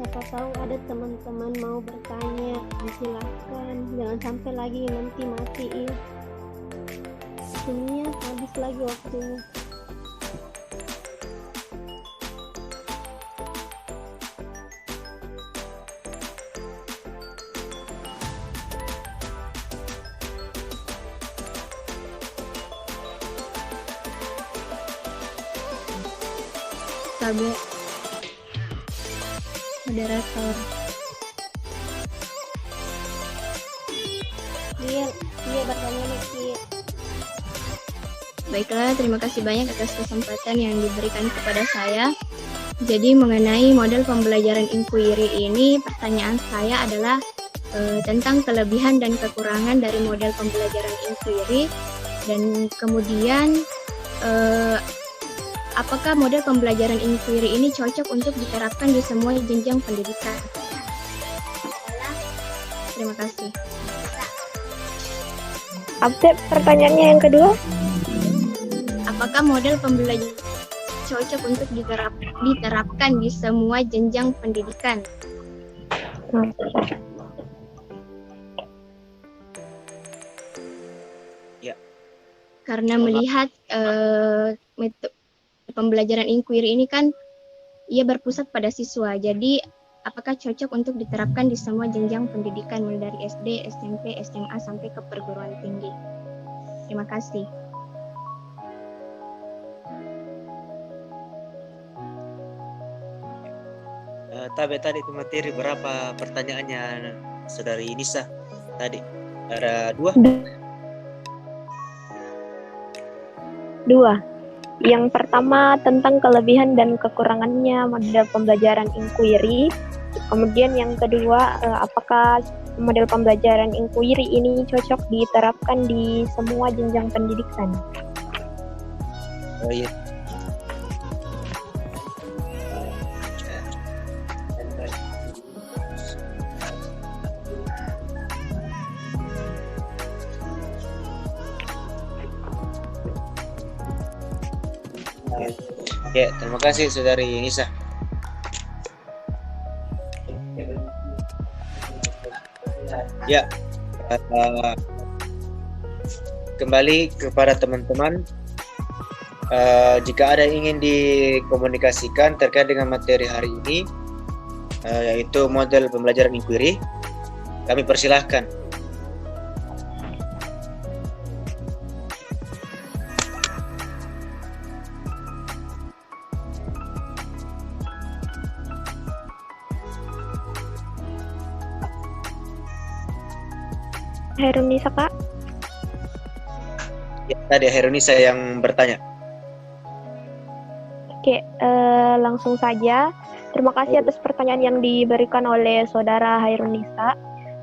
Siapa tahu ada teman-teman mau bertanya, silahkan. Jangan sampai lagi nanti matiin. Semuanya habis lagi waktunya. Sabe moderator. Iya bertanya nih. Baiklah, terima kasih banyak atas kesempatan yang diberikan kepada saya. Jadi mengenai model pembelajaran inquiry ini, pertanyaan saya adalah tentang kelebihan dan kekurangan dari model pembelajaran inquiry, dan kemudian apakah model pembelajaran inquiry ini cocok untuk diterapkan di semua jenjang pendidikan? Terima kasih. Update pertanyaannya yang kedua. Apakah model pembelajaran cocok untuk diterapkan di semua jenjang pendidikan? Ya. Karena melihat metode pembelajaran inquiry ini kan ia berpusat pada siswa. Jadi apakah cocok untuk diterapkan di semua jenjang pendidikan mulai dari SD, SMP, SMA sampai ke perguruan tinggi? Terima kasih. Tadi itu materi berapa pertanyaannya Saudari Nisa tadi? Ada 2? 2. Yang pertama tentang kelebihan dan kekurangannya model pembelajaran inquiry. Kemudian yang kedua, apakah model pembelajaran inquiry ini cocok diterapkan di semua jenjang pendidikan? Oh iya. Ya, terima kasih Saudari Nisa. Ya, kembali kepada teman-teman, jika ada yang ingin dikomunikasikan terkait dengan materi hari ini, yaitu model pembelajaran inquiry, kami persilahkan. Herunisa, Kak. tadi Herunisa yang bertanya. Oke, langsung saja. Terima kasih atas pertanyaan yang diberikan oleh Saudara Hairunisa.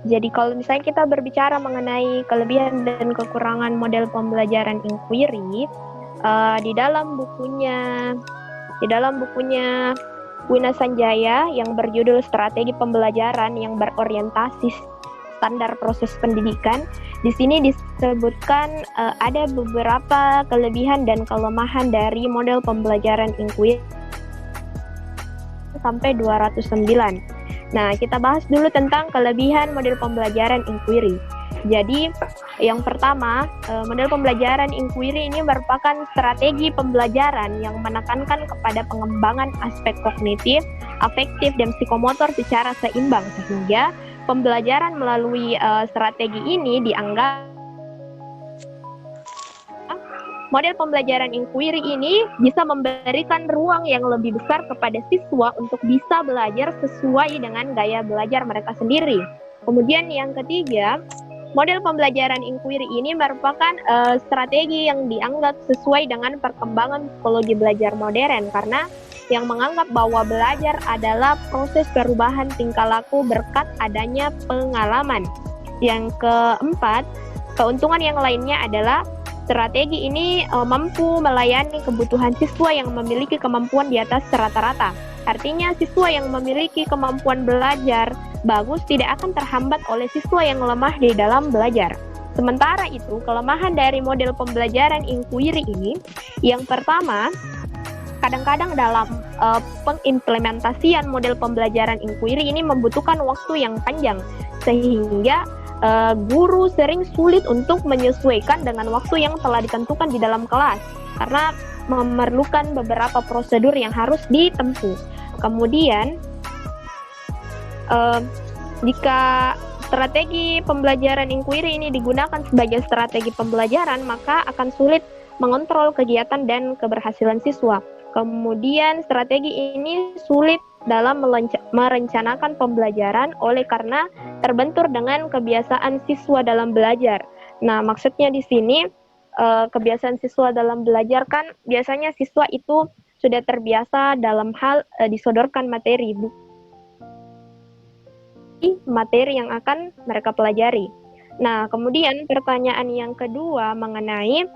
Jadi kalau misalnya kita berbicara mengenai kelebihan dan kekurangan model pembelajaran inquiry, di dalam bukunya Wina Sanjaya yang berjudul Strategi Pembelajaran yang Berorientasi Standar Proses Pendidikan, di sini disebutkan ada beberapa kelebihan dan kelemahan dari model pembelajaran inquiry sampai 209. Nah, kita bahas dulu tentang kelebihan model pembelajaran inquiry. Jadi, yang pertama, model pembelajaran inquiry ini merupakan strategi pembelajaran yang menekankan kepada pengembangan aspek kognitif, afektif, dan psikomotor secara seimbang, sehingga pembelajaran melalui strategi ini dianggap model pembelajaran inquiry ini bisa memberikan ruang yang lebih besar kepada siswa untuk bisa belajar sesuai dengan gaya belajar mereka sendiri. Kemudian yang ketiga, model pembelajaran inquiry ini merupakan strategi yang dianggap sesuai dengan perkembangan psikologi belajar modern karena yang menganggap bahwa belajar adalah proses perubahan tingkah laku berkat adanya pengalaman. Yang keempat, keuntungan yang lainnya adalah strategi ini mampu melayani kebutuhan siswa yang memiliki kemampuan di atas rata-rata. Artinya siswa yang memiliki kemampuan belajar bagus tidak akan terhambat oleh siswa yang lemah di dalam belajar. Sementara itu, kelemahan dari model pembelajaran inquiry ini, yang pertama, kadang-kadang dalam pengimplementasian model pembelajaran inquiry ini membutuhkan waktu yang panjang, sehingga guru sering sulit untuk menyesuaikan dengan waktu yang telah ditentukan di dalam kelas karena memerlukan beberapa prosedur yang harus ditempuh. Kemudian, jika strategi pembelajaran inquiry ini digunakan sebagai strategi pembelajaran, maka akan sulit mengontrol kegiatan dan keberhasilan siswa. Kemudian, strategi ini sulit dalam merencanakan pembelajaran oleh karena terbentur dengan kebiasaan siswa dalam belajar. Nah, maksudnya di sini kebiasaan siswa dalam belajar kan biasanya siswa itu sudah terbiasa dalam hal disodorkan materi yang akan mereka pelajari. Nah, kemudian pertanyaan yang kedua mengenai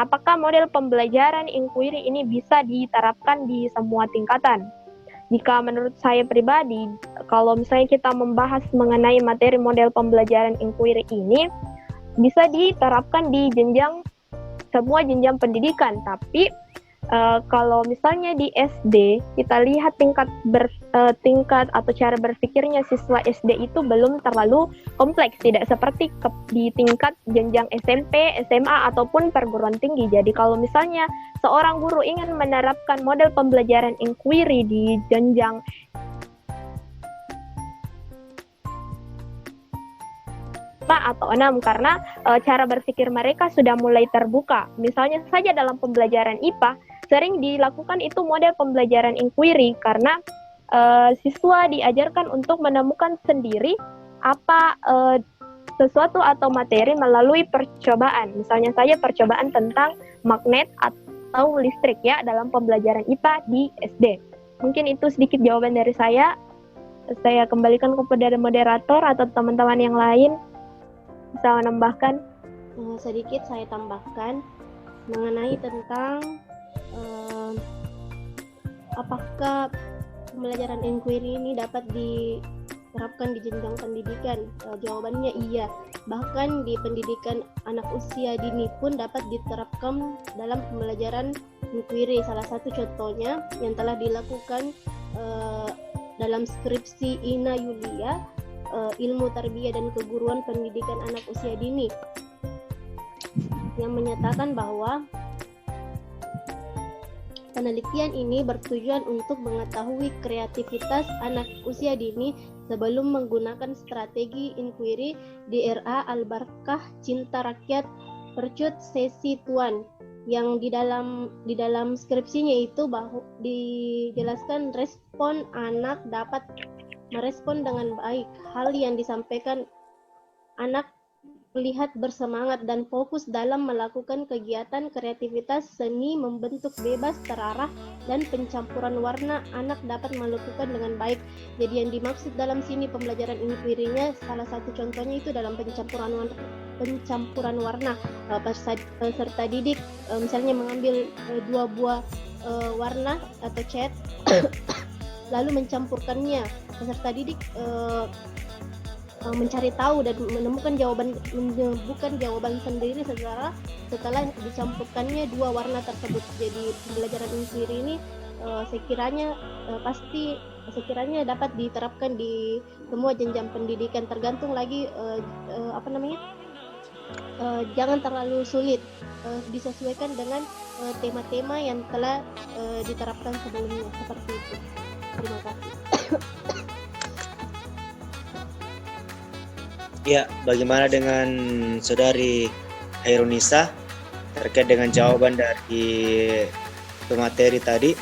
apakah model pembelajaran inquiry ini bisa diterapkan di semua tingkatan? Jika menurut saya pribadi, kalau misalnya kita membahas mengenai materi model pembelajaran inquiry ini, bisa diterapkan di semua jenjang pendidikan. Tapi kalau misalnya di SD, kita lihat tingkat atau cara berpikirnya siswa SD itu belum terlalu kompleks, tidak seperti di tingkat jenjang SMP, SMA, ataupun perguruan tinggi. Jadi kalau misalnya seorang guru ingin menerapkan model pembelajaran inquiry di jenjang atau 6 karena cara berpikir mereka sudah mulai terbuka. Misalnya saja dalam pembelajaran IPA sering dilakukan itu model pembelajaran inquiry karena siswa diajarkan untuk menemukan sendiri apa sesuatu atau materi melalui percobaan. Misalnya saja percobaan tentang magnet atau listrik ya dalam pembelajaran IPA di SD. Mungkin itu sedikit jawaban dari saya. Saya kembalikan kepada moderator atau teman-teman yang lain. Bisa menambahkan? Sedikit saya tambahkan mengenai tentang apakah pembelajaran inquiry ini dapat diterapkan di jenjang pendidikan. Jawabannya iya. Bahkan di pendidikan anak usia dini pun dapat diterapkan dalam pembelajaran inquiry. Salah satu contohnya yang telah dilakukan dalam skripsi Ina Yulia, ilmu tarbiyah dan keguruan pendidikan anak usia dini, yang menyatakan bahwa penelitian ini bertujuan untuk mengetahui kreativitas anak usia dini sebelum menggunakan strategi inquiry di RA Al-Barkah Cinta Rakyat Percut Sesi Tuan, yang di dalam skripsinya itu dijelaskan respon anak dapat merespon dengan baik hal yang disampaikan anak terlihat bersemangat dan fokus dalam melakukan kegiatan kreativitas seni membentuk bebas, terarah, dan pencampuran warna anak dapat melakukan dengan baik. Jadi yang dimaksud dalam sini pembelajaran inquiry-nya salah satu contohnya itu dalam pencampuran warna. Peserta didik misalnya mengambil 2 buah warna atau cat lalu mencampurkannya. Peserta didik mencari tahu dan menemukan jawaban sendiri setelah dicampurkannya 2 warna tersebut. Jadi pembelajaran inquiry ini sekiranya dapat diterapkan di semua jenjang pendidikan, tergantung lagi jangan terlalu sulit, disesuaikan dengan tema-tema yang telah diterapkan sebelumnya, seperti itu. Terima kasih. Ya, bagaimana dengan Saudari Hairunisa terkait dengan jawaban dari pemateri tadi?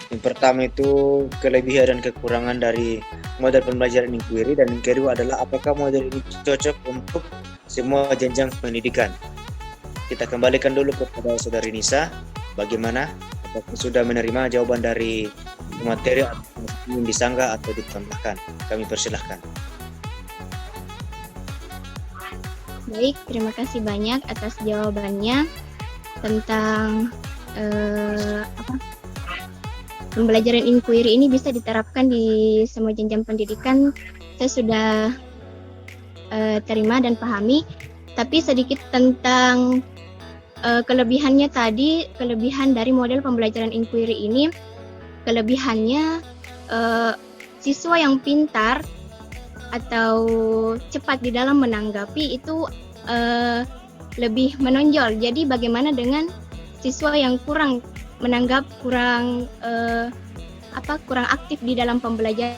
Yang pertama itu kelebihan dan kekurangan dari model pembelajaran inquiry, dan yang kedua adalah apakah model ini cocok untuk semua jenjang pendidikan. Kita kembalikan dulu kepada Saudari Nisa, bagaimana? Apakah sudah menerima jawaban dari pemateri atau ingin disanggah atau ditambahkan? Kami persilahkan. Baik, terima kasih banyak atas jawabannya tentang pembelajaran inquiry ini bisa diterapkan di semua jenjang pendidikan. Saya sudah terima dan pahami, tapi sedikit tentang kelebihannya tadi. Kelebihan dari model pembelajaran inquiry ini, kelebihannya siswa yang pintar atau cepat di dalam menanggapi itu lebih menonjol. Jadi bagaimana dengan siswa yang kurang menanggap, kurang aktif di dalam pembelajaran?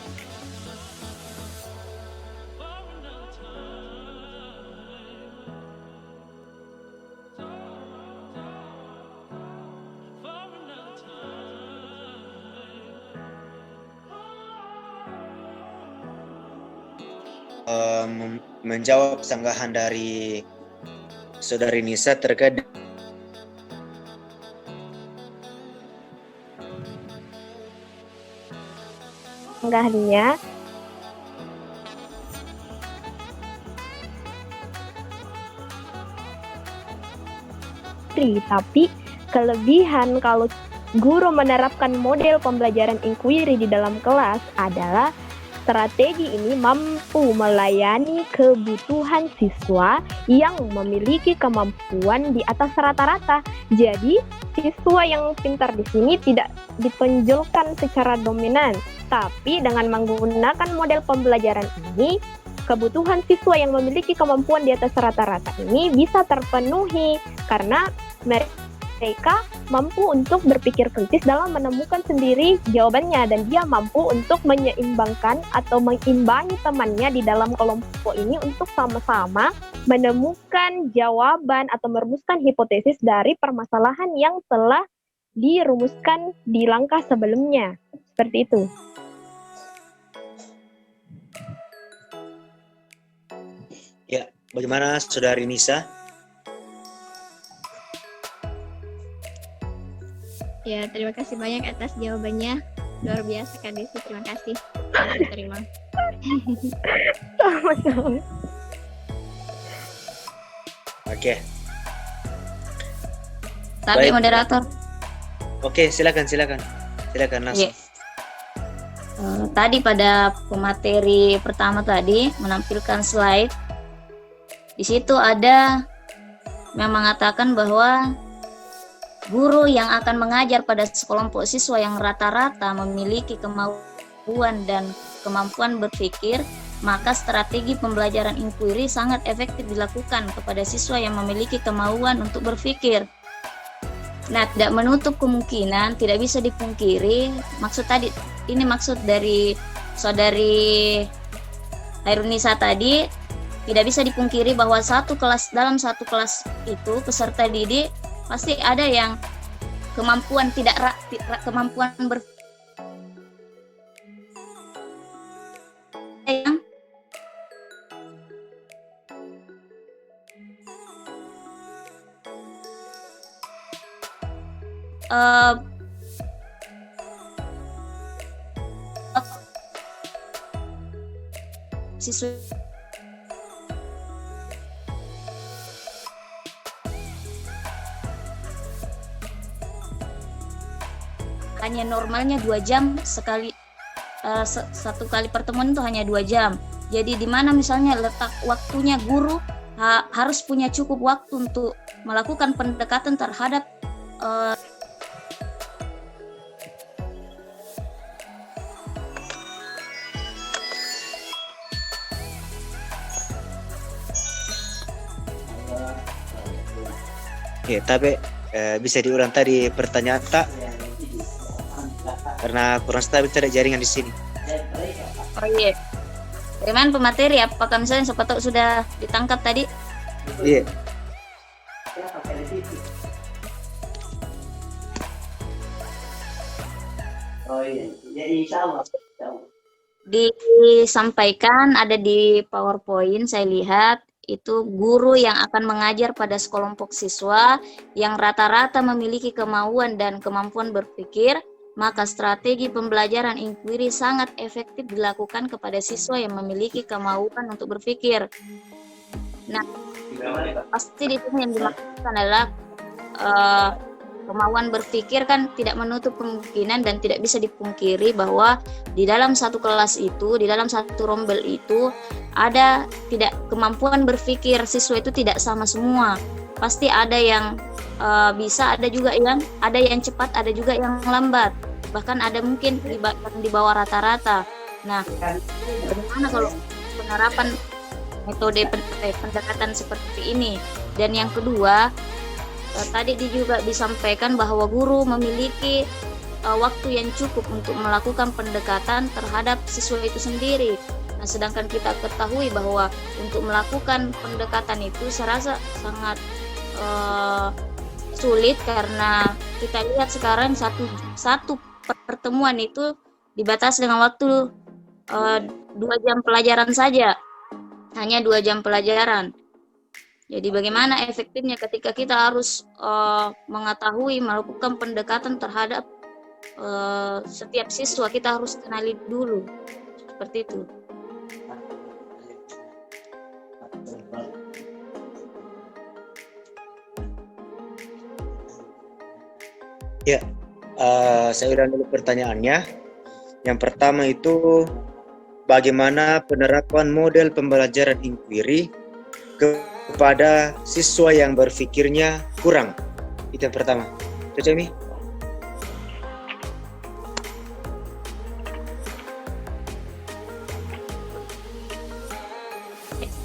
Menjawab sanggahan dari Saudari Nisa terkait Sanggahannya tapi kelebihan kalau guru menerapkan model pembelajaran inquiry di dalam kelas adalah strategi ini mampu melayani kebutuhan siswa yang memiliki kemampuan di atas rata-rata. Jadi, siswa yang pintar di sini tidak ditonjolkan secara dominan, tapi dengan menggunakan model pembelajaran ini, kebutuhan siswa yang memiliki kemampuan di atas rata-rata ini bisa terpenuhi karena mereka mampu untuk berpikir kritis dalam menemukan sendiri jawabannya, dan dia mampu untuk menyeimbangkan atau mengimbangi temannya di dalam kelompok ini untuk sama-sama menemukan jawaban atau merumuskan hipotesis dari permasalahan yang telah dirumuskan di langkah sebelumnya. Seperti itu. Ya, bagaimana Saudari Nisa? Ya, terima kasih banyak atas jawabannya. Luar biasa Kak Desi, terima kasih. Terima. Sama-sama. Oke. Tapi Baik. moderator. Oke, silakan langsung. Tadi pada pemateri pertama tadi menampilkan slide. Di situ ada mengatakan bahwa guru yang akan mengajar pada sekelompok siswa yang rata-rata memiliki kemampuan dan kemampuan berpikir, maka strategi pembelajaran inquiry sangat efektif dilakukan kepada siswa yang memiliki kemauan untuk berpikir. Nah, tidak menutup kemungkinan, tidak bisa dipungkiri, maksud dari Saudari Hairunisa tadi, tidak bisa dipungkiri bahwa dalam satu kelas itu peserta didik pasti ada yang kemampuan eh, siswa hanya normalnya 2 jam sekali, satu kali pertemuan itu hanya 2 jam. Jadi di mana misalnya letak waktunya guru harus punya cukup waktu untuk melakukan pendekatan terhadap Oke, tapi bisa diulang tadi pertanyaan tak? Karena kurang stabil tadi jaringan di sini. Oh iya. Bagaimana pemateri? Apakah misalnya siapa tahu sudah ditangkap tadi? Iya. Oh iya, jadi insya Allah. Disampaikan ada di PowerPoint, saya lihat itu guru yang akan mengajar pada sekelompok siswa yang rata-rata memiliki kemauan dan kemampuan berpikir, maka strategi pembelajaran inquiry sangat efektif dilakukan kepada siswa yang memiliki kemauan untuk berpikir. Nah, pasti di sini yang dimaksudkan adalah kemauan berpikir kan tidak menutup kemungkinan dan tidak bisa dipungkiri bahwa di dalam satu kelas itu, di dalam satu rombel itu ada tidak kemampuan berpikir siswa itu tidak sama semua. Pasti ada yang bisa, ada yang cepat, ada juga yang lambat. Bahkan ada mungkin di bawah rata-rata. Nah, bagaimana kalau penerapan metode pendekatan seperti ini? Dan yang kedua, tadi juga disampaikan bahwa guru memiliki waktu yang cukup untuk melakukan pendekatan terhadap siswa itu sendiri. Nah, sedangkan kita ketahui bahwa untuk melakukan pendekatan itu saya rasa sangat sulit karena kita lihat sekarang satu pertemuan itu dibatasi dengan waktu 2 jam pelajaran saja, hanya 2 jam pelajaran. Jadi bagaimana efektifnya ketika kita harus mengetahui melakukan pendekatan terhadap setiap siswa, kita harus kenali dulu seperti itu. Ya, saya ulang dulu pertanyaannya. Yang pertama itu bagaimana penerapan model pembelajaran inquiry kepada siswa yang berpikirnya kurang? Itu yang pertama. Cocok Mi?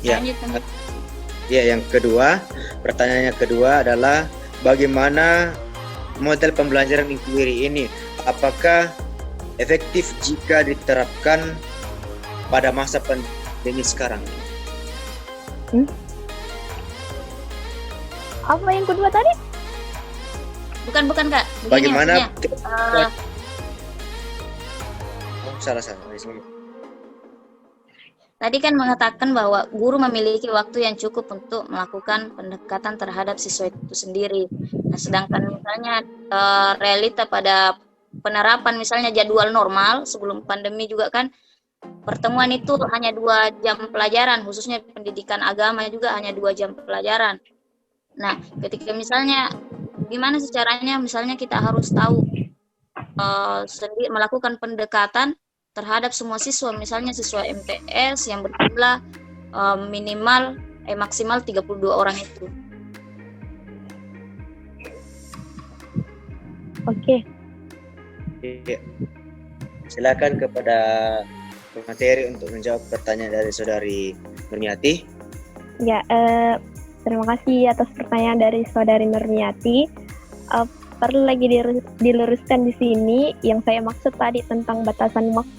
Ya. Ya, yang kedua, pertanyaannya kedua adalah bagaimana model pembelajaran inquiry ini apakah efektif jika diterapkan pada masa pandemi sekarang? Apa yang kedua tadi? Bukan Kak. Begini Bagaimana maksudnya. salah. Tadi kan mengatakan bahwa guru memiliki waktu yang cukup untuk melakukan pendekatan terhadap siswa itu sendiri. Nah, sedangkan misalnya realita pada penerapan misalnya jadwal normal sebelum pandemi juga kan pertemuan itu hanya 2 jam pelajaran, khususnya pendidikan agama juga hanya 2 jam pelajaran. Nah, ketika misalnya gimana sih caranya misalnya kita harus tahu sendiri melakukan pendekatan terhadap semua siswa, misalnya siswa MTS yang berjumlah maksimal 32 orang itu. Oke. Ya. Silakan kepada pemateri untuk menjawab pertanyaan dari saudari Nurmiati. Ya, terima kasih atas pertanyaan dari saudari Nurmiati. Perlu lagi diluruskan di sini yang saya maksud tadi tentang batasan waktu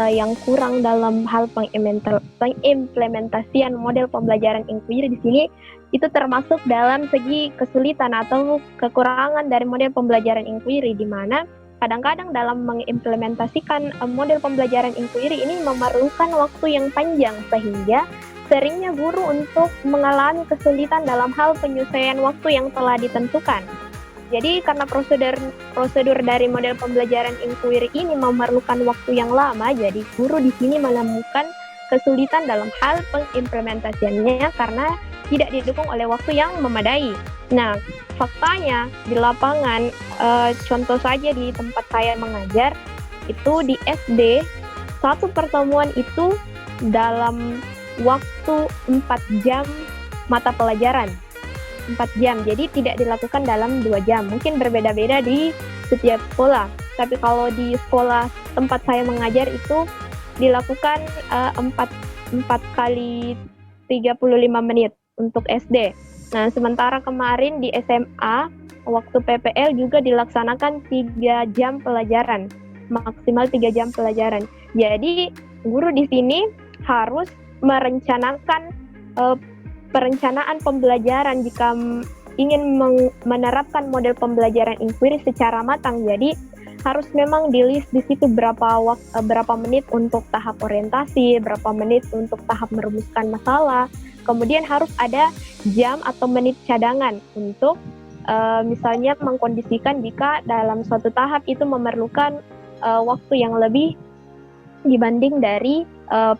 yang kurang dalam hal pengimplementasian model pembelajaran inquiry di sini itu termasuk dalam segi kesulitan atau kekurangan dari model pembelajaran inquiry, di mana kadang-kadang dalam mengimplementasikan model pembelajaran inquiry ini memerlukan waktu yang panjang sehingga seringnya guru untuk mengalami kesulitan dalam hal penyesuaian waktu yang telah ditentukan. Jadi karena prosedur dari model pembelajaran inquiry ini memerlukan waktu yang lama, jadi guru di sini menemukan kesulitan dalam hal pengimplementasiannya karena tidak didukung oleh waktu yang memadai. Nah, faktanya di lapangan, contoh saja di tempat saya mengajar, itu di SD, satu pertemuan itu dalam waktu 4 jam mata pelajaran. 4 jam, jadi tidak dilakukan dalam 2 jam. Mungkin berbeda-beda di setiap sekolah. Tapi kalau di sekolah tempat saya mengajar itu dilakukan 4 kali 35 menit untuk SD. Nah, sementara kemarin di SMA, waktu PPL juga dilaksanakan 3 jam pelajaran, maksimal 3 jam pelajaran. Jadi, guru di sini harus merencanakan perencanaan pembelajaran jika ingin menerapkan model pembelajaran inquiry secara matang. Jadi harus memang di list di situ berapa menit untuk tahap orientasi, berapa menit untuk tahap merumuskan masalah. Kemudian harus ada jam atau menit cadangan untuk misalnya mengkondisikan jika dalam suatu tahap itu memerlukan waktu yang lebih dibanding dari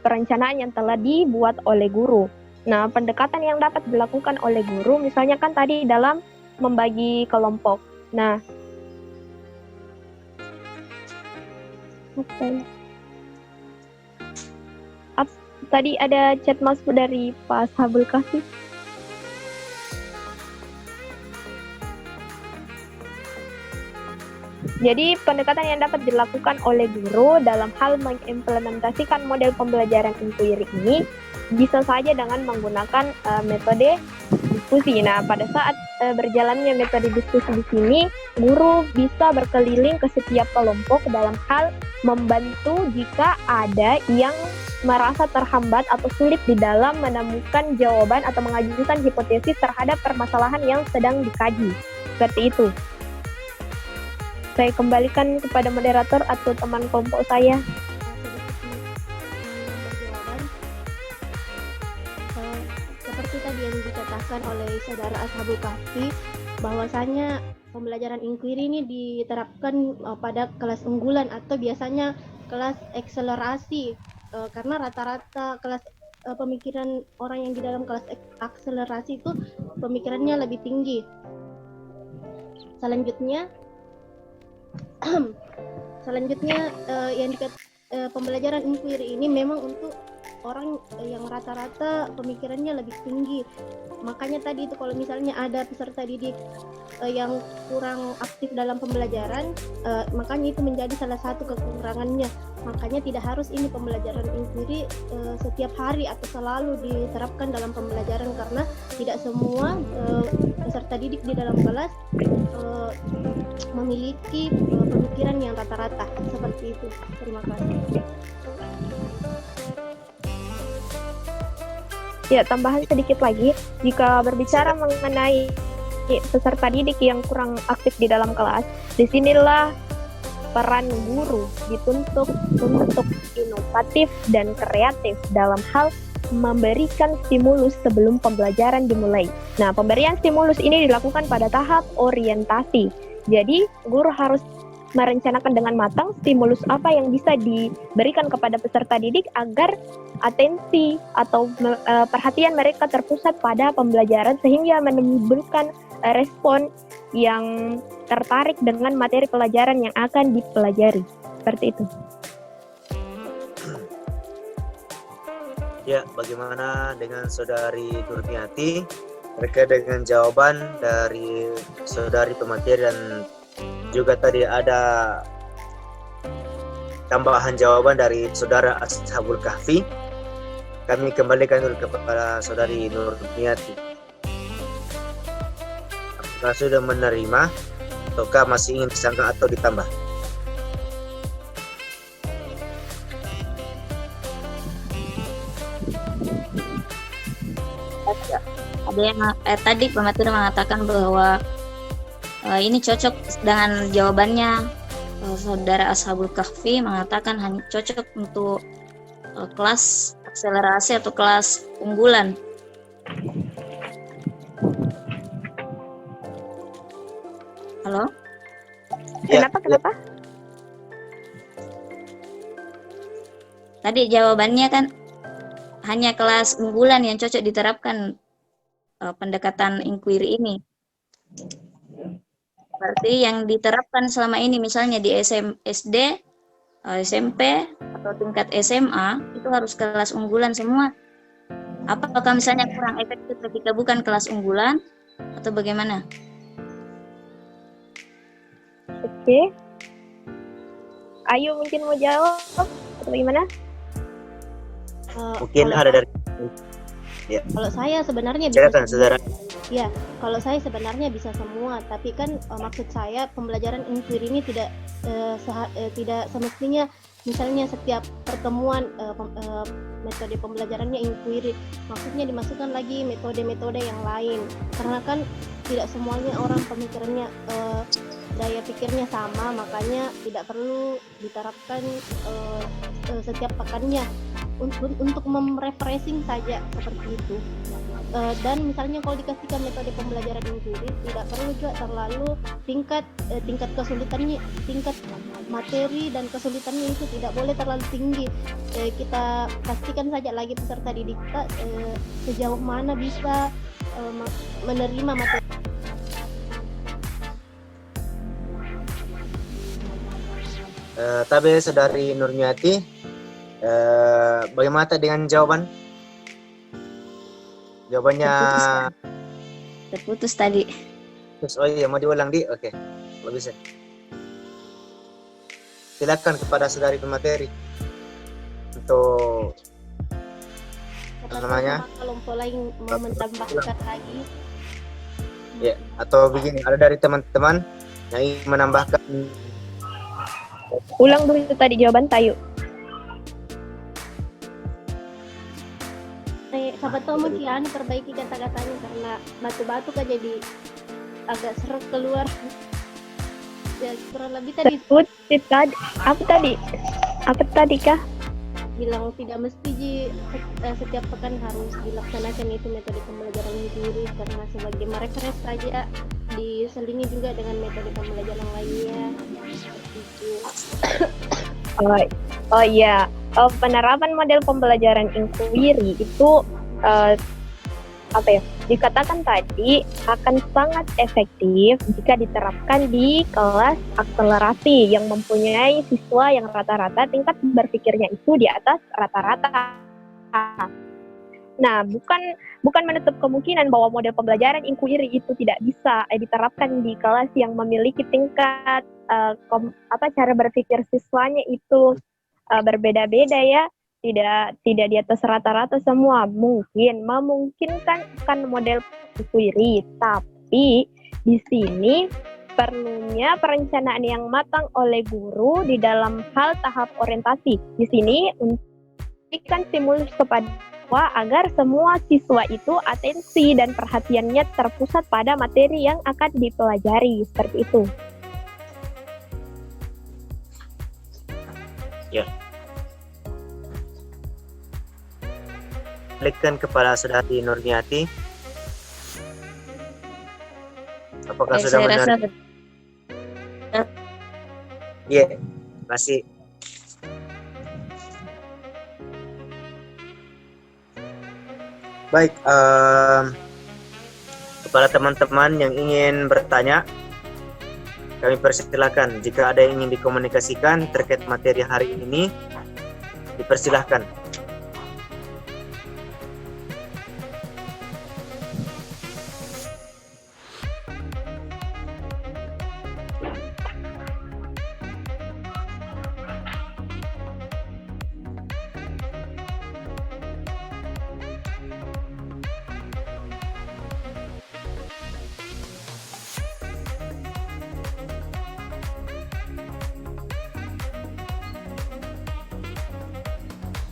perencanaan yang telah dibuat oleh guru. Nah, pendekatan yang dapat dilakukan oleh guru, misalnya kan tadi dalam membagi kelompok. Nah, tadi ada chat masuk dari Pak Sabul Kasih. Jadi, pendekatan yang dapat dilakukan oleh guru dalam hal mengimplementasikan model pembelajaran inquiry ini bisa saja dengan menggunakan metode diskusi. Nah, pada saat berjalannya metode diskusi di sini, guru bisa berkeliling ke setiap kelompok dalam hal membantu jika ada yang merasa terhambat atau sulit di dalam menemukan jawaban atau mengajukan hipotesis terhadap permasalahan yang sedang dikaji. Seperti itu. Saya kembalikan kepada moderator atau teman kelompok saya. Seperti tadi yang dikatakan oleh saudara Ashabul Kahfi, bahwasanya pembelajaran inquiry ini diterapkan pada kelas unggulan atau biasanya kelas akselerasi, karena rata-rata kelas pemikiran orang yang di dalam kelas akselerasi itu pemikirannya lebih tinggi. Selanjutnya pembelajaran inquiry ini memang untuk orang yang rata-rata pemikirannya lebih tinggi. Makanya tadi itu kalau misalnya ada peserta didik yang kurang aktif dalam pembelajaran, makanya itu menjadi salah satu kekurangannya. Makanya tidak harus ini pembelajaran inquiry setiap hari atau selalu diterapkan dalam pembelajaran, karena tidak semua peserta didik di dalam kelas memiliki pemikiran yang rata-rata seperti itu. Terima kasih. Ya, tambahan sedikit lagi, jika berbicara mengenai peserta didik yang kurang aktif di dalam kelas, disinilah peran guru dituntut untuk inovatif dan kreatif dalam hal memberikan stimulus sebelum pembelajaran dimulai. Nah, pemberian stimulus ini dilakukan pada tahap orientasi. Jadi, guru harus merencanakan dengan matang stimulus apa yang bisa diberikan kepada peserta didik agar atensi atau perhatian mereka terpusat pada pembelajaran sehingga menimbulkan respon yang tertarik dengan materi pelajaran yang akan dipelajari. Seperti itu. Ya, bagaimana dengan Saudari Nurniati terkait dengan jawaban dari Saudari pemateri dan juga tadi ada tambahan jawaban dari Saudara Ashabul Kahfi. Kami kembalikan dulu kepada Saudari Nurniati. Apakah sudah menerima ataukah masih ingin disangka atau ditambah? Ada yang tadi pemateri mengatakan bahwa ini cocok dengan jawabannya. Saudara Ashabul Kahfi mengatakan hanya cocok untuk kelas akselerasi atau kelas unggulan. Halo? Ya, Kenapa? Tadi jawabannya kan hanya kelas unggulan yang cocok diterapkan pendekatan inquiry ini. Berarti yang diterapkan selama ini misalnya di SD, SMP, atau tingkat SMA itu harus kelas unggulan semua. Apakah misalnya kurang efektif ketika bukan kelas unggulan atau bagaimana? Oke. Ayu mungkin mau jawab atau bagaimana? mungkin Kalau ada dari Kalau saya sebenarnya bisa silakan saudara. Ya, kalau saya sebenarnya bisa semua, tapi kan maksud saya pembelajaran inquiry ini tidak semestinya misalnya setiap pertemuan metode pembelajarannya inquiry. Maksudnya dimasukkan lagi metode-metode yang lain. Karena kan tidak semuanya orang pemikirannya daya pikirnya sama, makanya tidak perlu diterapkan setiap pekannya untuk memrefreshing saja seperti itu. Dan misalnya kalau dikasihkan metode pembelajaran inquiry tidak perlu juga terlalu tingkat kesulitannya, tingkat materi dan kesulitannya itu tidak boleh terlalu tinggi. Kita pastikan saja lagi peserta didik kita sejauh mana bisa menerima materi. Tapi saudari Nurniati, bagaimana dengan jawaban? Jawabannya Terputus tadi. terus, oh iya, mau diulang di? Oke, kalau bisa. Silakan kepada saudari pemateri untuk namanya Kelompok lain mau menambahkan lagi. ya, atau begini, ada dari teman-teman yang ingin menambahkan. Ulang dulu itu tadi jawaban Tayu. Sahabat tahu mungkin perbaiki kata-katanya karena batu-batu kan jadi agak seret keluar. Ya, kurang lebih tadi Apa tadi kah? bilang tidak mesti setiap pekan harus dilaksanakan itu metode pembelajaran sendiri, karena sebagai refresh saja diselingi juga dengan metode pembelajaran lainnya. Itu. Oh iya, penerapan model pembelajaran inquiry itu dikatakan tadi akan sangat efektif jika diterapkan di kelas akselerasi yang mempunyai siswa yang rata-rata tingkat berpikirnya itu di atas rata-rata. Nah, bukan menutup kemungkinan bahwa model pembelajaran inquiry itu tidak bisa diterapkan di kelas yang memiliki tingkat cara berpikir siswanya itu berbeda-beda ya. Tidak di atas rata-rata semua. Memungkinkan kan model inquiry, tapi di sini perlunya perencanaan yang matang oleh guru di dalam hal tahap orientasi. Di sini memberikan stimulus kepada siswa agar semua siswa itu atensi dan perhatiannya terpusat pada materi yang akan dipelajari, seperti itu. Ya. Balikkan kepada Saudari Nurniati. Apakah sudah benar? Iya, masih. Baik, kepada teman-teman yang ingin bertanya, kami persilahkan. Jika ada yang ingin dikomunikasikan terkait materi hari ini, dipersilahkan.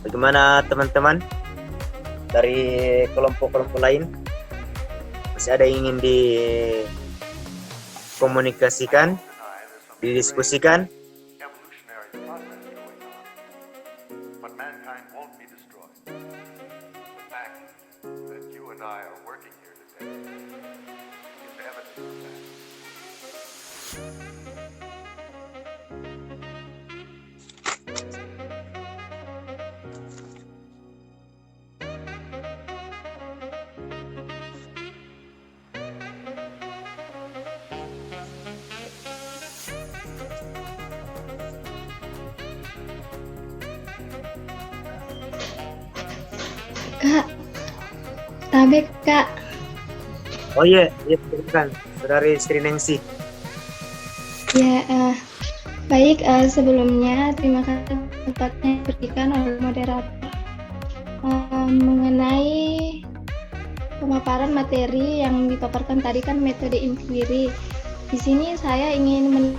Bagaimana teman-teman dari kelompok-kelompok lain? Masih ada yang ingin dikomunikasikan, didiskusikan? Kak, Tabe Kak. Oh iya, silakan Saudari Sri Nengsi. Ya, baik, sebelumnya terima kasih tempatnya diberikan oleh moderator mengenai pemaparan materi yang dipaparkan tadi kan metode inquiry. Di sini saya ingin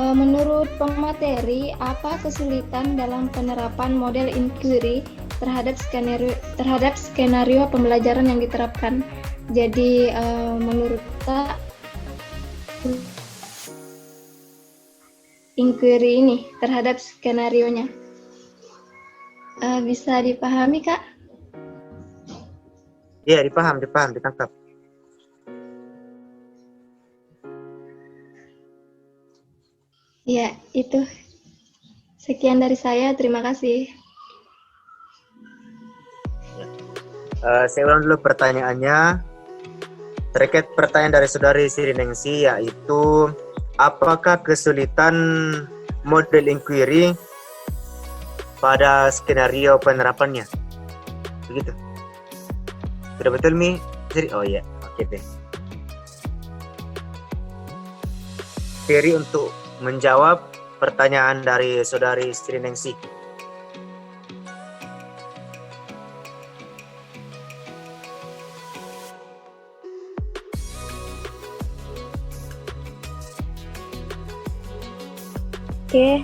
menurut pemateri, apa kesulitan dalam penerapan model inquiry terhadap skenario pembelajaran yang diterapkan? Jadi menurut Kak, inquiry ini terhadap skenarionya bisa dipahami, Kak? Iya, dipaham, ditangkap. Ya, itu. Sekian dari saya, terima kasih. Saya ulang dulu pertanyaannya. Terkait pertanyaan dari Saudari Sri Nengsi, yaitu apakah kesulitan model inquiry pada skenario penerapannya? Begitu. Sudah betul, Mi? Oh iya, oke deh. Ferry untuk menjawab pertanyaan dari Saudari Sri Nengsi. Oke.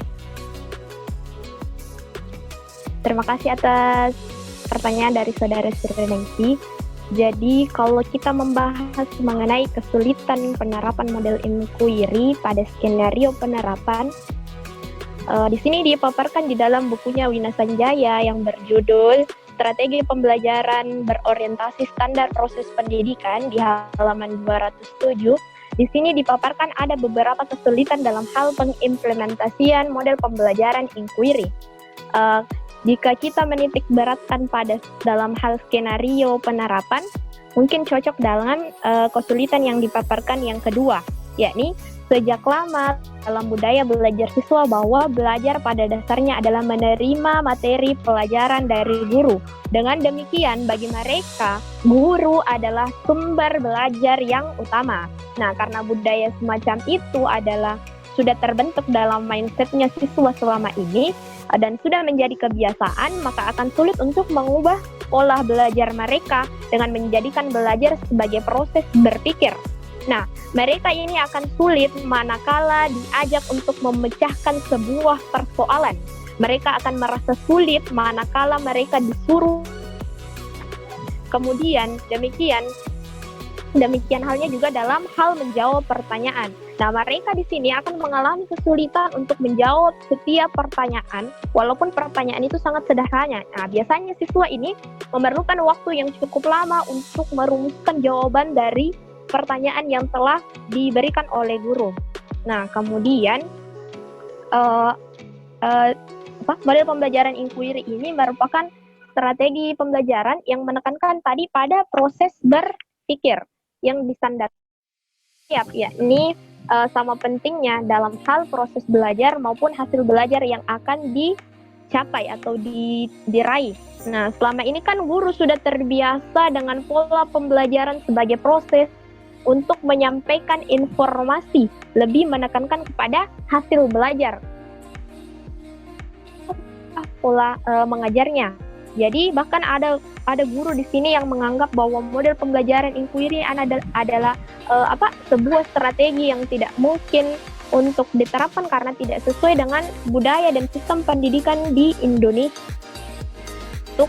Terima kasih atas pertanyaan dari Saudara Sri Nengsi. Jadi kalau kita membahas mengenai kesulitan penerapan model inquiry pada skenario penerapan, di sini dipaparkan di dalam bukunya Wina Sanjaya yang berjudul Strategi Pembelajaran Berorientasi Standar Proses Pendidikan di halaman 207. Di sini dipaparkan ada beberapa kesulitan dalam hal pengimplementasian model pembelajaran inquiry. Jika kita menitik beratkan pada dalam hal skenario penerapan, mungkin cocok dengan kesulitan yang dipaparkan yang kedua, yakni sejak lama dalam budaya belajar siswa bahwa belajar pada dasarnya adalah menerima materi pelajaran dari guru. Dengan demikian, bagi mereka, guru adalah sumber belajar yang utama. Nah, karena budaya semacam itu sudah terbentuk dalam mindsetnya siswa selama ini, dan sudah menjadi kebiasaan, maka akan sulit untuk mengubah pola belajar mereka dengan menjadikan belajar sebagai proses berpikir. Nah, mereka ini akan sulit manakala diajak untuk memecahkan sebuah persoalan. Mereka akan merasa sulit manakala mereka disuruh. Kemudian, demikian halnya juga dalam hal menjawab pertanyaan. Nah, mereka di sini akan mengalami kesulitan untuk menjawab setiap pertanyaan, walaupun pertanyaan itu sangat sederhana. Nah, biasanya siswa ini memerlukan waktu yang cukup lama untuk merumuskan jawaban dari pertanyaan yang telah diberikan oleh guru. Nah, kemudian model pembelajaran inquiry ini merupakan strategi pembelajaran yang menekankan tadi pada proses berpikir yang distandarkan, yakni sama pentingnya dalam hal proses belajar maupun hasil belajar yang akan dicapai atau diraih. Nah, selama ini kan guru sudah terbiasa dengan pola pembelajaran sebagai proses untuk menyampaikan informasi, lebih menekankan kepada hasil belajar, pola mengajarnya. Jadi bahkan ada guru di sini yang menganggap bahwa model pembelajaran inquiry adalah sebuah strategi yang tidak mungkin untuk diterapkan karena tidak sesuai dengan budaya dan sistem pendidikan di Indonesia. Untuk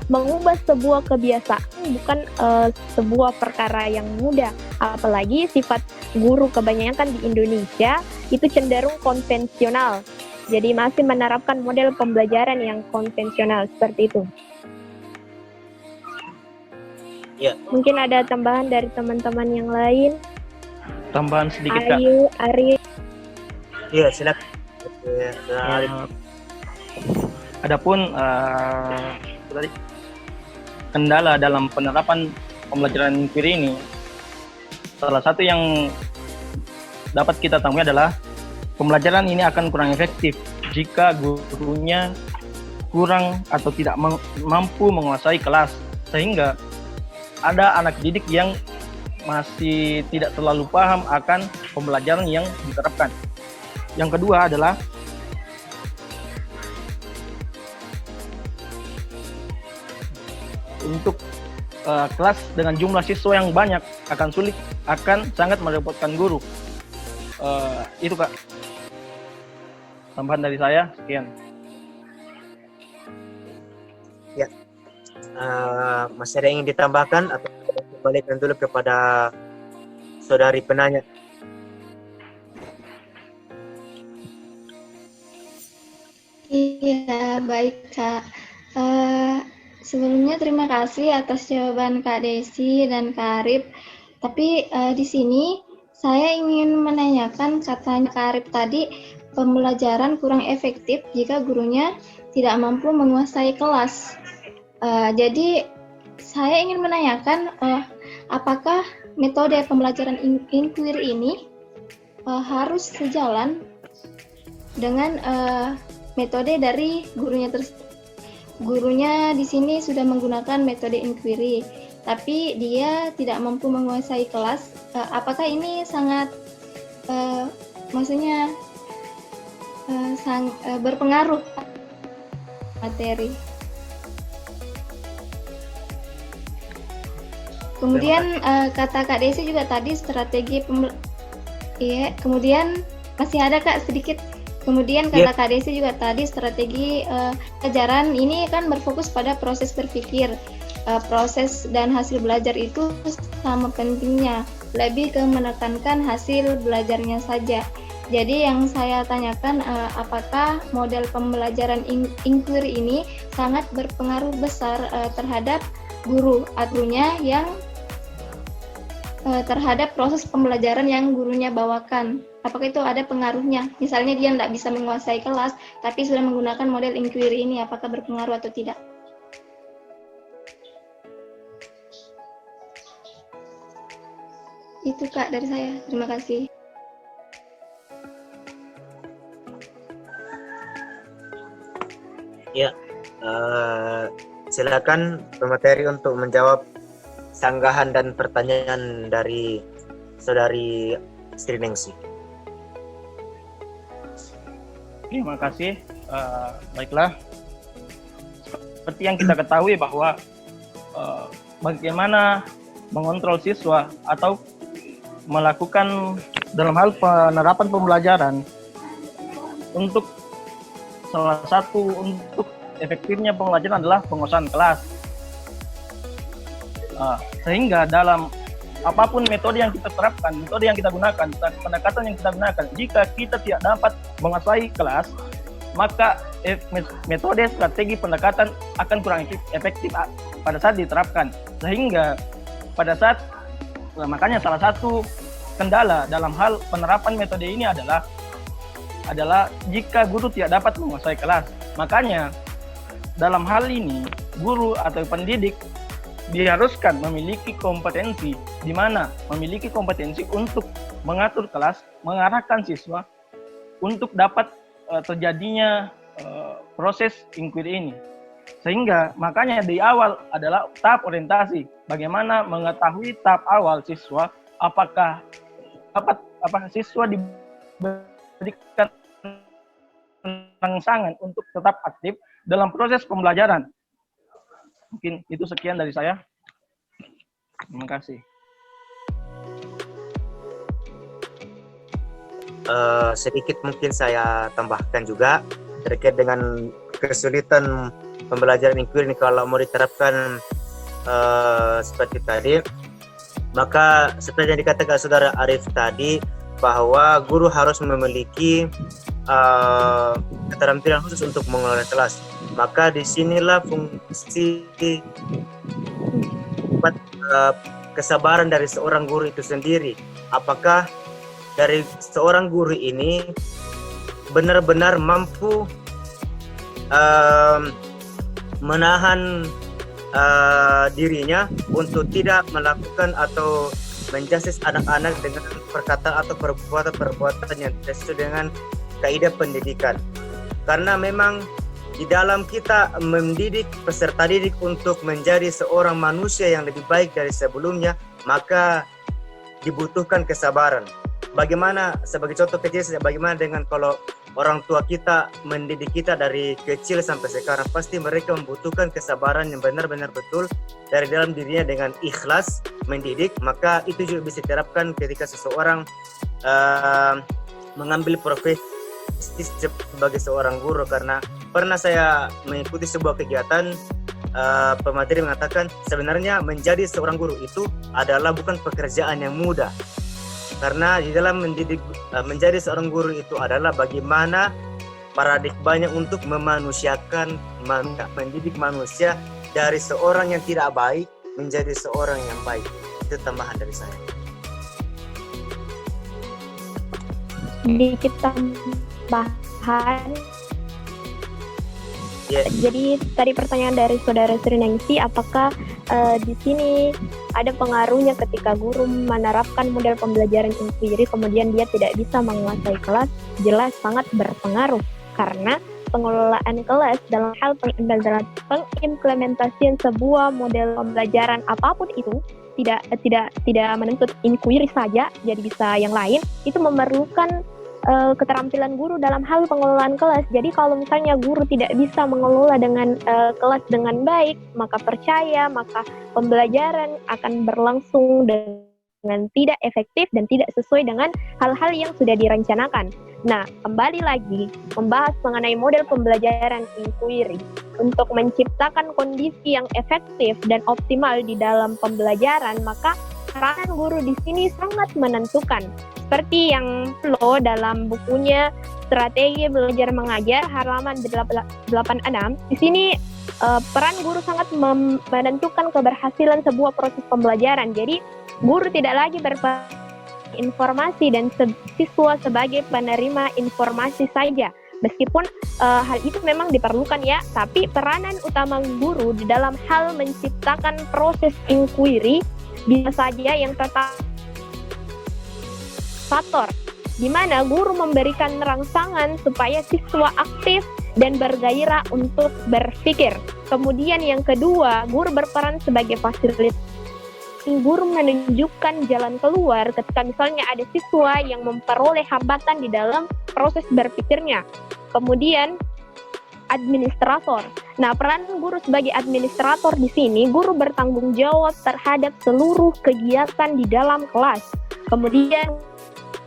mengubah sebuah kebiasaan bukan sebuah perkara yang mudah, apalagi sifat guru kebanyakan di Indonesia itu cenderung konvensional. Jadi masih menerapkan model pembelajaran yang konvensional seperti itu. Ya. Mungkin ada tambahan dari teman-teman yang lain. Tambahan sedikit, Kak. Ayu, Ari. Iya, silakan. Adapun kendala dalam penerapan pembelajaran inquiry ini, salah satu yang dapat kita temui adalah pembelajaran ini akan kurang efektif jika gurunya kurang atau tidak mampu menguasai kelas, sehingga ada anak didik yang masih tidak terlalu paham akan pembelajaran yang diterapkan. Yang kedua adalah untuk kelas dengan jumlah siswa yang banyak akan sangat merepotkan guru. Itu Kak, tambahan dari saya. Sekian. Ya, masih ada yang ingin ditambahkan atau kembalikan dulu kepada saudari penanya? Iya, baik Kak. Sebelumnya terima kasih atas jawaban Kak Desi dan Kak Arif. Tapi di sini saya ingin menanyakan, katanya Kak Arif tadi, pembelajaran kurang efektif jika gurunya tidak mampu menguasai kelas. Jadi saya ingin menanyakan, apakah metode pembelajaran inquiry ini harus sejalan dengan metode dari gurunya tersebut? Gurunya di sini sudah menggunakan metode inquiry, tapi dia tidak mampu menguasai kelas. Apakah ini sangat, maksudnya berpengaruh materi? Kemudian kata Kak Desi juga tadi strategi iya, kemudian masih ada Kak sedikit. Kemudian kata Kak Desi juga tadi strategi pelajaran ini kan berfokus pada proses berpikir. Proses dan hasil belajar itu sama pentingnya, lebih ke menekankan hasil belajarnya saja. Jadi yang saya tanyakan, apakah model pembelajaran inquiry ini sangat berpengaruh besar terhadap gurunya yang terhadap proses pembelajaran yang gurunya bawakan. Apakah itu ada pengaruhnya? Misalnya dia tidak bisa menguasai kelas, tapi sudah menggunakan model inquiry ini, apakah berpengaruh atau tidak? Itu Kak dari saya. Terima kasih. Ya, silakan pemateri untuk menjawab sanggahan dan pertanyaan dari saudari Sri Ningsi. Terima kasih. Baiklah, seperti yang kita ketahui bahwa bagaimana mengontrol siswa atau melakukan dalam hal penerapan pembelajaran, untuk salah satu untuk efektifnya pembelajaran adalah penguasaan kelas. Sehingga dalam apapun metode yang kita terapkan, metode yang kita gunakan, pendekatan yang kita gunakan, jika kita tidak dapat menguasai kelas, maka metode strategi pendekatan akan kurang efektif pada saat diterapkan. Sehingga pada saat, makanya salah satu kendala dalam hal penerapan metode ini adalah jika guru tidak dapat menguasai kelas. Makanya dalam hal ini guru atau pendidik diharuskan memiliki kompetensi, di mana memiliki kompetensi untuk mengatur kelas, mengarahkan siswa untuk dapat terjadinya proses inquiry ini. Sehingga makanya di awal adalah tahap orientasi, bagaimana mengetahui tahap awal siswa, apakah siswa diberikan rangsangan untuk tetap aktif dalam proses pembelajaran. Mungkin itu sekian dari saya. Terima kasih. Sedikit mungkin saya tambahkan juga terkait dengan kesulitan pembelajaran inquiry ini kalau mau diterapkan seperti tadi. Maka seperti yang dikatakan saudara Arif tadi, bahwa guru harus memiliki keterampilan khusus untuk mengelola kelas. Maka disinilah fungsi kesabaran dari seorang guru itu sendiri. Apakah dari seorang guru ini benar-benar mampu menahan dirinya untuk tidak melakukan atau menjudge anak-anak dengan perkataan atau perbuatan-perbuatan yang sesuai dengan kaidah pendidikan. Karena memang di dalam kita mendidik peserta didik untuk menjadi seorang manusia yang lebih baik dari sebelumnya, maka dibutuhkan kesabaran. Bagaimana, sebagai contoh kecil saja, bagaimana dengan kalau orang tua kita mendidik kita dari kecil sampai sekarang, pasti mereka membutuhkan kesabaran yang benar-benar betul dari dalam dirinya dengan ikhlas mendidik. Maka itu juga bisa diterapkan ketika seseorang mengambil profesi sebagai seorang guru. Karena pernah saya mengikuti sebuah kegiatan, pemateri mengatakan sebenarnya menjadi seorang guru itu adalah bukan pekerjaan yang mudah. Karena di dalam mendidik, menjadi seorang guru itu adalah bagaimana paradigmanya untuk memanusiakan manusia, mendidik manusia dari seorang yang tidak baik menjadi seorang yang baik. Itu tambahan dari saya. Sedikit tambahan. Jadi tadi pertanyaan dari saudara Sri Ningsi, apakah di sini ada pengaruhnya ketika guru menerapkan model pembelajaran inquiry kemudian dia tidak bisa menguasai kelas? Jelas sangat berpengaruh, karena pengelolaan kelas dalam hal pengimplementasian sebuah model pembelajaran apapun itu tidak menuntut inquiry saja, jadi bisa yang lain. Itu memerlukan keterampilan guru dalam hal pengelolaan kelas. Jadi kalau misalnya guru tidak bisa mengelola dengan kelas dengan baik, maka percaya, maka pembelajaran akan berlangsung dengan tidak efektif dan tidak sesuai dengan hal-hal yang sudah direncanakan. Nah, kembali lagi membahas mengenai model pembelajaran inquiry untuk menciptakan kondisi yang efektif dan optimal di dalam pembelajaran, maka peranan guru di sini sangat menentukan. Seperti yang Flo dalam bukunya Strategi Belajar Mengajar halaman 86, di sini peran guru sangat menentukan keberhasilan sebuah proses pembelajaran. Jadi guru tidak lagi informasi dan siswa sebagai penerima informasi saja. Meskipun hal itu memang diperlukan ya, tapi peranan utama guru di dalam hal menciptakan proses inquiry bisa saja yang tetap faktor, di mana guru memberikan rangsangan supaya siswa aktif dan bergairah untuk berpikir. Kemudian yang kedua, guru berperan sebagai fasilitator. Guru menunjukkan jalan keluar ketika misalnya ada siswa yang memperoleh hambatan di dalam proses berpikirnya. Kemudian administrator. Nah, peran guru sebagai administrator di sini, guru bertanggung jawab terhadap seluruh kegiatan di dalam kelas. Kemudian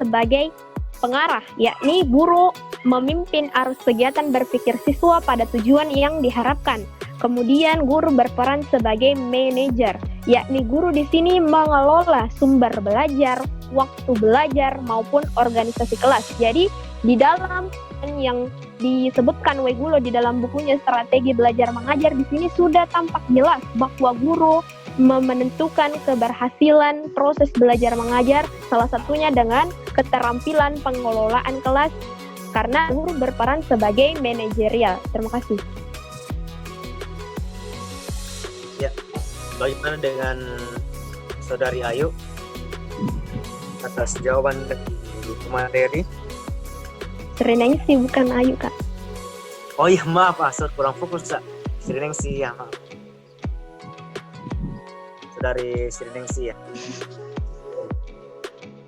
sebagai pengarah, yakni guru memimpin arus kegiatan berpikir siswa pada tujuan yang diharapkan. Kemudian guru berperan sebagai manajer, yakni guru di sini mengelola sumber belajar, waktu belajar maupun organisasi kelas. Jadi di dalam yang disebutkan Wegulo di dalam bukunya Strategi Belajar Mengajar, di sini sudah tampak jelas bahwa guru menentukan keberhasilan proses belajar mengajar, salah satunya dengan keterampilan pengelolaan kelas, karena guru berperan sebagai manajerial. Terima kasih. Ya, bagaimana dengan Saudari Ayu atas jawaban dari materi? Sri Ningsi bukan Ayu, Kak. Oh iya, maaf, kurang fokus, Kak. Sri Ningsi ya, maaf. Dari Sri Ningsi ya.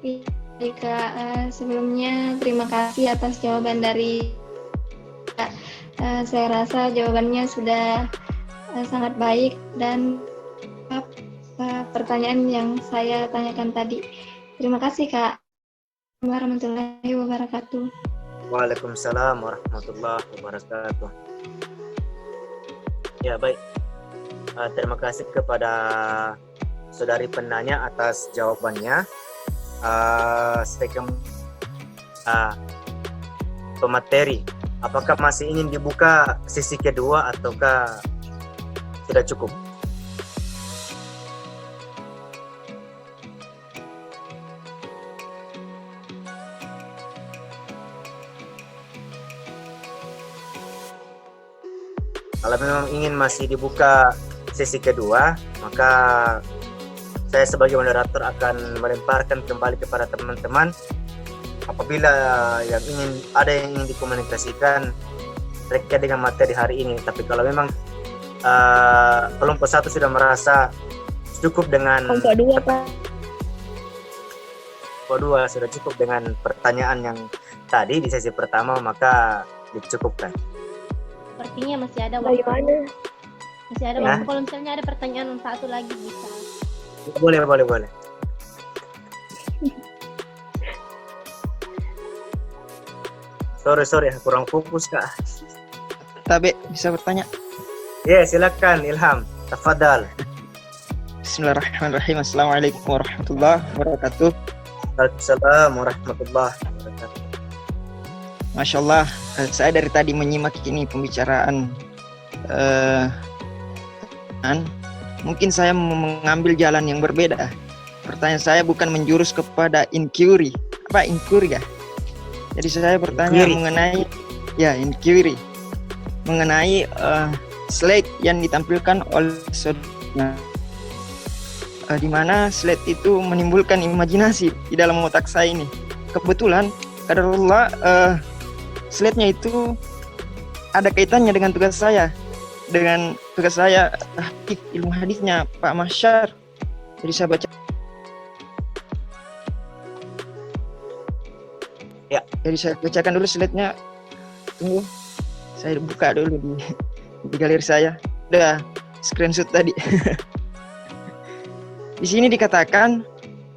Iya, Kak. Sebelumnya terima kasih atas jawaban dari Kak. Saya rasa jawabannya sudah sangat baik dan pertanyaan yang saya tanyakan tadi. Terima kasih, Kak. Warahmatullahi wabarakatuh. Waalaikumsalam warahmatullahi wabarakatuh. Ya, baik. Terima kasih kepada saudari penanya atas jawabannya. Pemateri, apakah masih ingin dibuka sesi kedua ataukah sudah cukup? Kalau memang ingin masih dibuka sesi kedua, maka saya sebagai moderator akan melemparkan kembali kepada teman-teman apabila ada yang ingin dikomunikasikan terkait dengan materi hari ini. Tapi kalau memang kelompok 1 sudah merasa cukup dengan Kelompok 2, Pak. kelompok 2 sudah cukup dengan pertanyaan yang tadi di sesi pertama, maka dicukupkan. Sepertinya masih ada waktu. Bagaimana? Masih ada Ya. waktu. Kalau misalnya ada pertanyaan satu lagi bisa. Boleh. Sorry, kurang fokus, Kak. Tabe, bisa bertanya? Ya, silakan Ilham. Tafadhal. Bismillahirrahmanirrahim. Assalamualaikum warahmatullahi wabarakatuh. Waalaikumsalam warahmatullahi wabarakatuh. Masya Allah, saya dari tadi menyimak ini pembicaraan. Mungkin saya mengambil jalan yang berbeda. Pertanyaan saya bukan menjurus kepada inquiry. Apa inquiry ya? Jadi saya bertanya mengenai inquiry. Mengenai slide yang ditampilkan oleh saudara. Di mana slide itu menimbulkan imajinasi di dalam otak saya ini. Kebetulan kadarullah slide-nya itu ada kaitannya dengan tugas saya. Dengan tugas saya tahqiq ilmu hadisnya Pak Mahsyar. Jadi saya baca. Ya. Jadi saya bacakan dulu slide-nya. Tunggu. Saya buka dulu di galeri saya. Udah screenshot tadi. Di sini dikatakan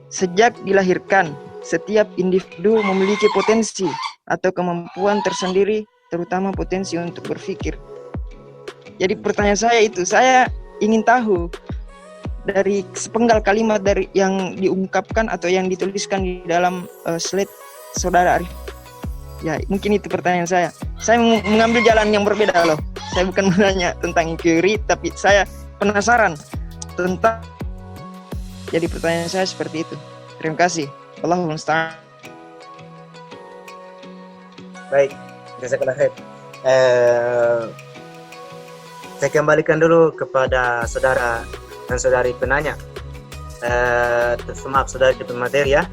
sejak dilahirkan setiap individu memiliki potensi atau kemampuan tersendiri, terutama potensi untuk berpikir. Jadi pertanyaan saya itu, saya ingin tahu dari sepenggal kalimat dari yang diungkapkan atau yang dituliskan di dalam slide saudara Arif. Ya, mungkin itu pertanyaan saya. Saya mengambil jalan yang berbeda loh. Saya bukan menanya tentang inquiry, tapi saya penasaran tentang. Jadi pertanyaan saya seperti itu. Terima kasih. Allahumma musta'an. Baik, jazakallah khair. Saya kembalikan dulu kepada saudara dan saudari penanya. Maaf, saudari pemateri ya.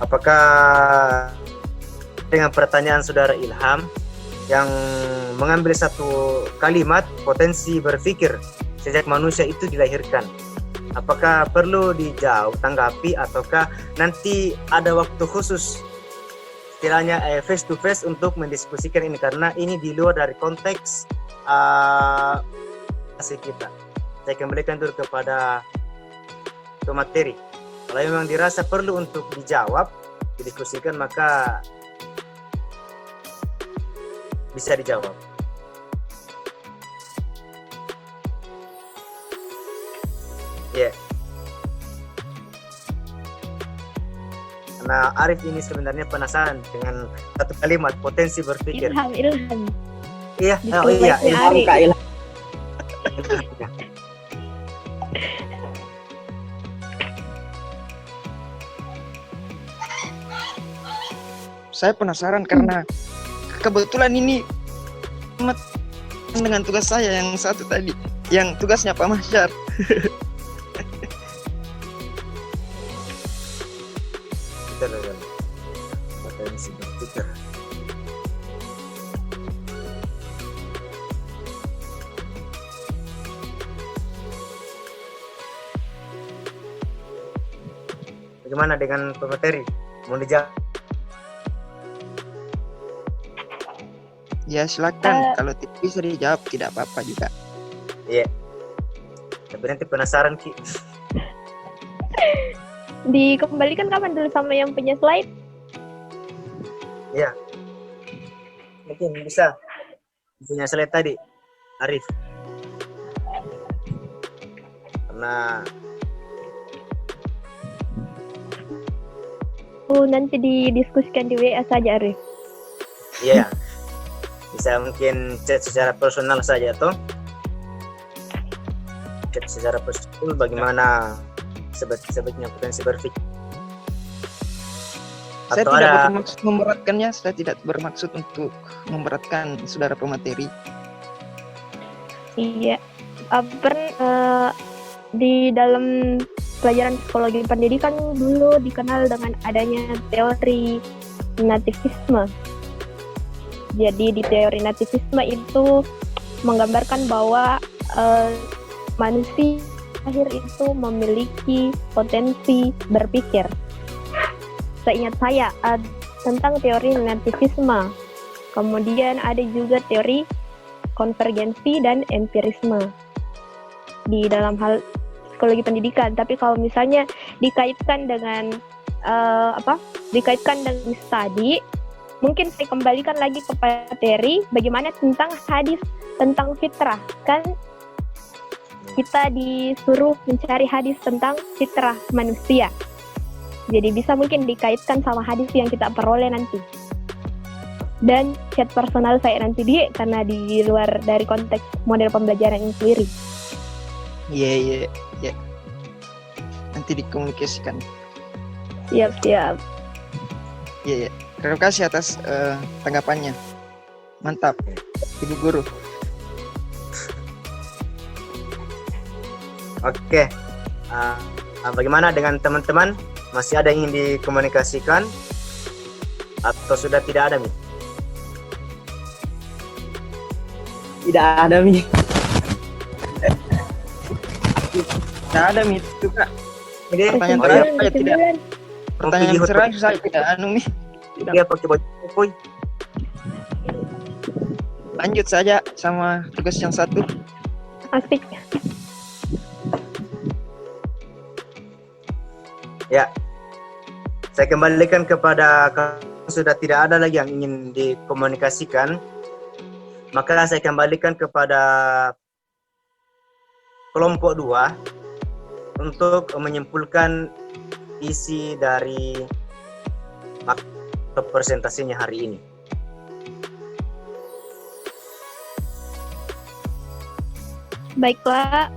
Apakah dengan pertanyaan saudara Ilham yang mengambil satu kalimat potensi berpikir sejak manusia itu dilahirkan, apakah perlu dijawab, tanggapi, ataukah nanti ada waktu khusus istilahnya face to face untuk mendiskusikan ini, karena ini di luar dari konteks kita. Saya kembalikan dulu kepada pemateri. Kalau memang dirasa perlu untuk dijawab, didiskusikan, maka bisa dijawab. Ya. Yeah. Nah, Arif ini sebenarnya penasaran dengan satu kalimat potensi berpikir. Ilham. Iya, Ilham Kak Ilham. Saya penasaran karena kebetulan ini dengan tugas saya yang satu tadi, yang tugasnya Pak Mahsyar. Potensi berpikir. Bagaimana dengan pemateri? Mau dijawab? Ya silakan, kalau bisa dijawab tidak apa-apa juga. Iya. Tapi nanti penasaran Ki. Dikembalikan kapan dulu sama yang punya slide? Iya. Mungkin bisa punya slide tadi, Arif. Karena nanti didiskusikan di WA saja, Arif. iya. Bisa mungkin chat secara personal saja toh. Chat secara personal bagaimana sebaiknya potensi berpikir. Saya Atau tidak ada bermaksud memberatkannya, saya tidak bermaksud untuk memberatkan saudara pemateri. Iya. Di dalam pelajaran psikologi pendidikan dulu dikenal dengan adanya teori nativisme. Jadi di teori nativisme itu menggambarkan bahwa manusia lahir itu memiliki potensi berpikir. Seingat saya tentang teori nativisme. Kemudian ada juga teori konvergensi dan empirisme di dalam hal psikologi pendidikan. Tapi kalau misalnya dikaitkan dengan dikaitkan dengan studi, mungkin saya kembalikan lagi kepada teori bagaimana tentang hadis tentang fitrah. Kan kita disuruh mencari hadis tentang fitrah manusia. Jadi bisa mungkin dikaitkan sama hadis yang kita peroleh nanti. Dan chat personal saya nanti karena di luar dari konteks model pembelajaran inquiry. Iya. Nanti dikomunikasikan. Siap. Iya. Terima kasih atas tanggapannya. Mantap, Ibu Guru. Oke. Bagaimana dengan teman-teman? Masih ada yang ingin dikomunikasikan atau sudah tidak ada, Mi? Tidak ada, Mi. Tidak ada, Mi. Itu, Kak. Pertanyaan terakhir saya tidak. Pertanyaan terakhir saya tidak Mi. Dia pakai baju koi. Lanjut saja sama tugas yang satu. Asik. Ya. Saya kembalikan kepada kalau sudah tidak ada lagi yang ingin dikomunikasikan, maka saya kembalikan kepada kelompok 2 untuk menyimpulkan isi dari presentasinya hari ini. Baiklah,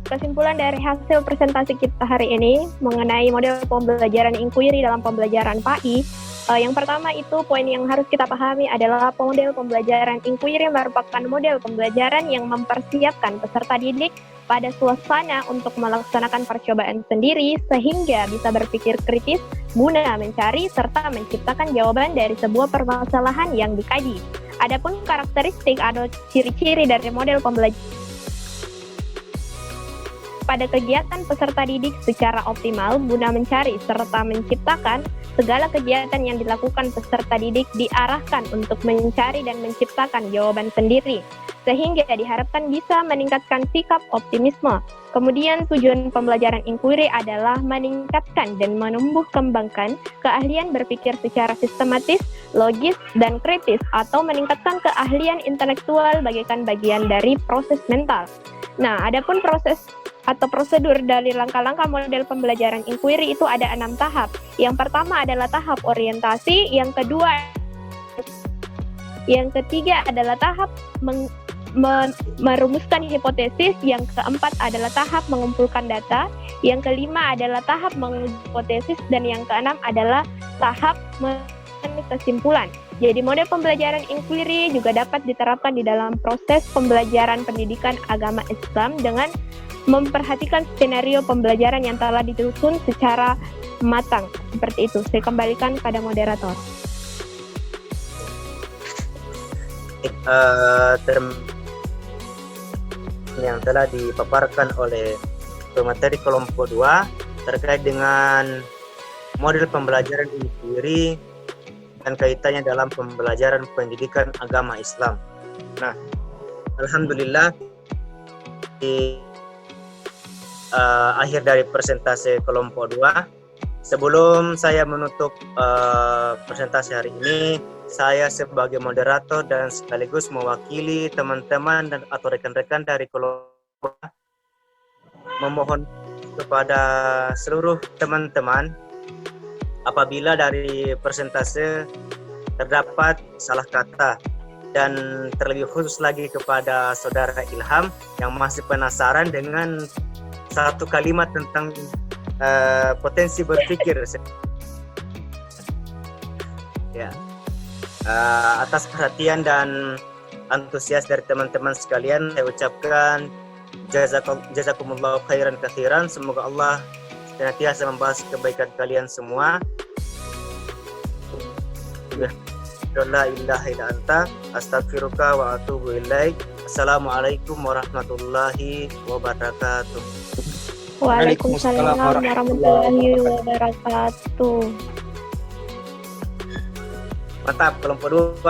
kesimpulan dari hasil presentasi kita hari ini mengenai model pembelajaran inquiry dalam pembelajaran PAI. Yang pertama itu poin yang harus kita pahami adalah model pembelajaran inquiry merupakan model pembelajaran yang mempersiapkan peserta didik pada suasana untuk melaksanakan percobaan sendiri sehingga bisa berpikir kritis guna mencari serta menciptakan jawaban dari sebuah permasalahan yang dikaji. Adapun karakteristik atau ciri-ciri dari model pembelajaran pada kegiatan peserta didik secara optimal guna mencari serta menciptakan segala kegiatan yang dilakukan peserta didik diarahkan untuk mencari dan menciptakan jawaban sendiri, sehingga diharapkan bisa meningkatkan sikap optimisme. Kemudian tujuan pembelajaran inquiry adalah meningkatkan dan menumbuh kembangkan keahlian berpikir secara sistematis, logis, dan kritis, atau meningkatkan keahlian intelektual bagaikan bagian dari proses mental. Nah, adapun proses atau prosedur dari langkah-langkah model pembelajaran inquiry itu ada 6 tahap. Yang pertama adalah tahap orientasi, yang ketiga adalah tahap merumuskan hipotesis, yang keempat adalah tahap mengumpulkan data, yang kelima adalah tahap menguji hipotesis, dan yang keenam adalah tahap kesimpulan. Jadi model pembelajaran inquiry juga dapat diterapkan di dalam proses pembelajaran pendidikan agama Islam dengan memperhatikan skenario pembelajaran yang telah disusun secara matang. Seperti itu. Saya kembalikan pada moderator. Yang telah dipaparkan oleh pemateri kelompok 2 terkait dengan model pembelajaran inquiry dan kaitannya dalam pembelajaran pendidikan agama Islam. Nah, alhamdulillah di akhir dari presentasi kelompok 2. Sebelum saya menutup presentasi hari ini, saya sebagai moderator dan sekaligus mewakili teman-teman dan atau rekan-rekan dari kelompok memohon kepada seluruh teman-teman apabila dari presentasi terdapat salah kata, dan terlebih khusus lagi kepada saudara Ilham yang masih penasaran dengan satu kalimat tentang potensi berpikir. Ya, atas perhatian dan antusias dari teman-teman sekalian, saya ucapkan jazakumullahu khairan katsiran. Semoga Allah senantiasa membahas kebaikan kalian semua. asyhadu an la ilaha illa anta astaghfiruka wa atubu ilaik. Assalamualaikum warahmatullahi wabarakatuh. Waalaikumsalam warahmatullahi wabarakatuh. Mantap, kelompok 2.